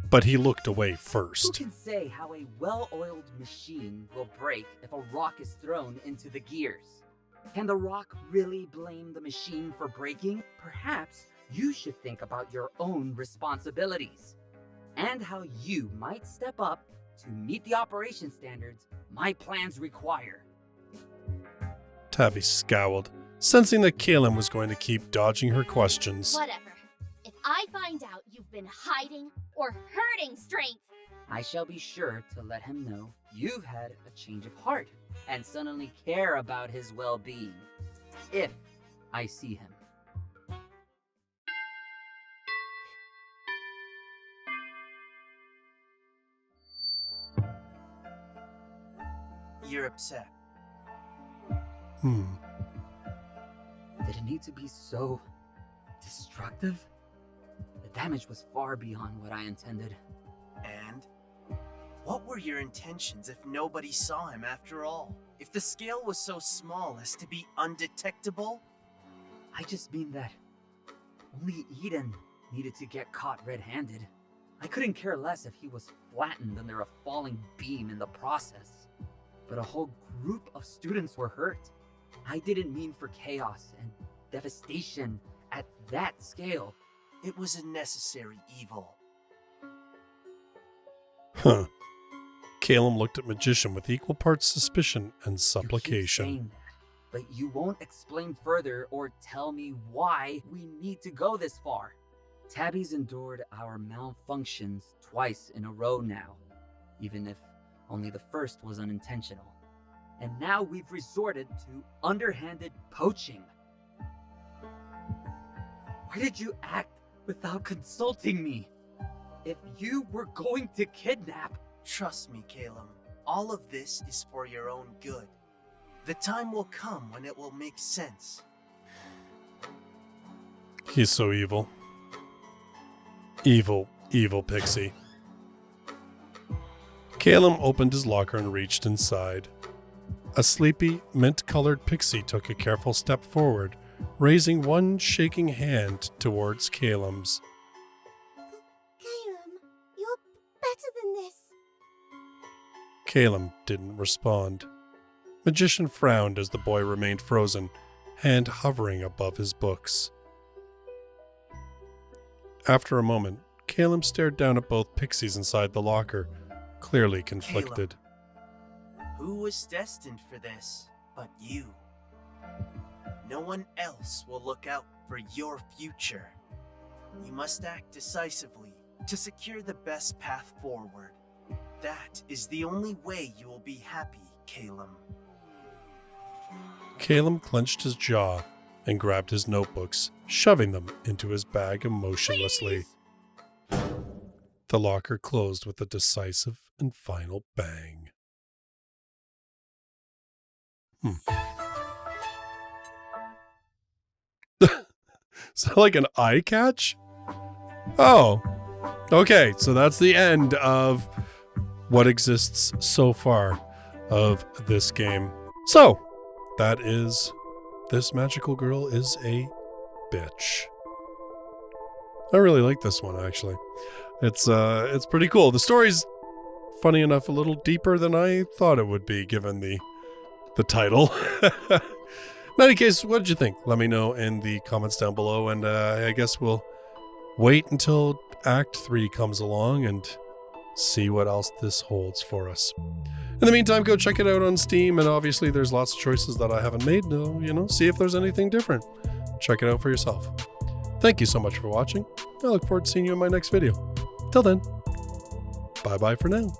but he looked away
Who
first.
can say how a well-oiled machine will break if a rock is thrown into the gears? Can the rock really blame the machine for breaking? Perhaps you should think about your own responsibilities and how you might step up to meet the operation standards my plans require.
Tabbie scowled, sensing that Calum was going to keep dodging her questions.
Whatever. If I find out you've been hiding or hurting Strength,
I shall be sure to let him know you've had a change of heart and suddenly care about his well-being, if I see him.
You're upset.
Did it need to be so destructive? The damage was far beyond what I intended.
And? What were your intentions if nobody saw him after all? If the scale was so small as to be undetectable?
I just mean that only Eden needed to get caught red-handed. I couldn't care less if he was flattened under a falling beam in the process. But a whole group of students were hurt. I didn't mean for chaos and devastation at that scale.
It was a necessary evil.
Huh. Calum looked at Magician with equal parts suspicion and supplication.
You keep saying that, but you won't explain further or tell me why we need to go this far. Tabbie's endured our malfunctions twice in a row now, even if only the first was unintentional. And now we've resorted to underhanded poaching. Why did you act without consulting me? If you were going to kidnap...
Trust me, Calum. All of this is for your own good. The time will come when it will make sense.
He's so evil. Evil, evil pixie. Calum opened his locker and reached inside. A sleepy, mint-colored pixie took a careful step forward, raising one shaking hand towards Calum's.
Calum, you're better than this.
Calum didn't respond. Magician frowned as the boy remained frozen, hand hovering above his books. After a moment, Calum stared down at both pixies inside the locker, clearly conflicted.
Calum, who was destined for this but you? No one else will look out for your future. You must act decisively to secure the best path forward. That is the only way you will be happy, Calum.
Caleb clenched his jaw and grabbed his notebooks, shoving them into his bag emotionlessly. The locker closed with a decisive and final bang. Is that like an eye catch? Oh, okay. So that's the end of what exists so far of this game. So that is This Magical Girl is a Bitch. I really like this one, actually. It's pretty cool. The story's, funny enough, a little deeper than I thought it would be, given the title. In any case, what did you think? Let me know in the comments down below, and I guess we'll wait until Act 3 comes along and see what else this holds for us. In the meantime, go check it out on Steam, and obviously there's lots of choices that I haven't made. See if there's anything different. Check it out for yourself. Thank you so much for watching. I look forward to seeing you in my next video. Till then, bye-bye for now.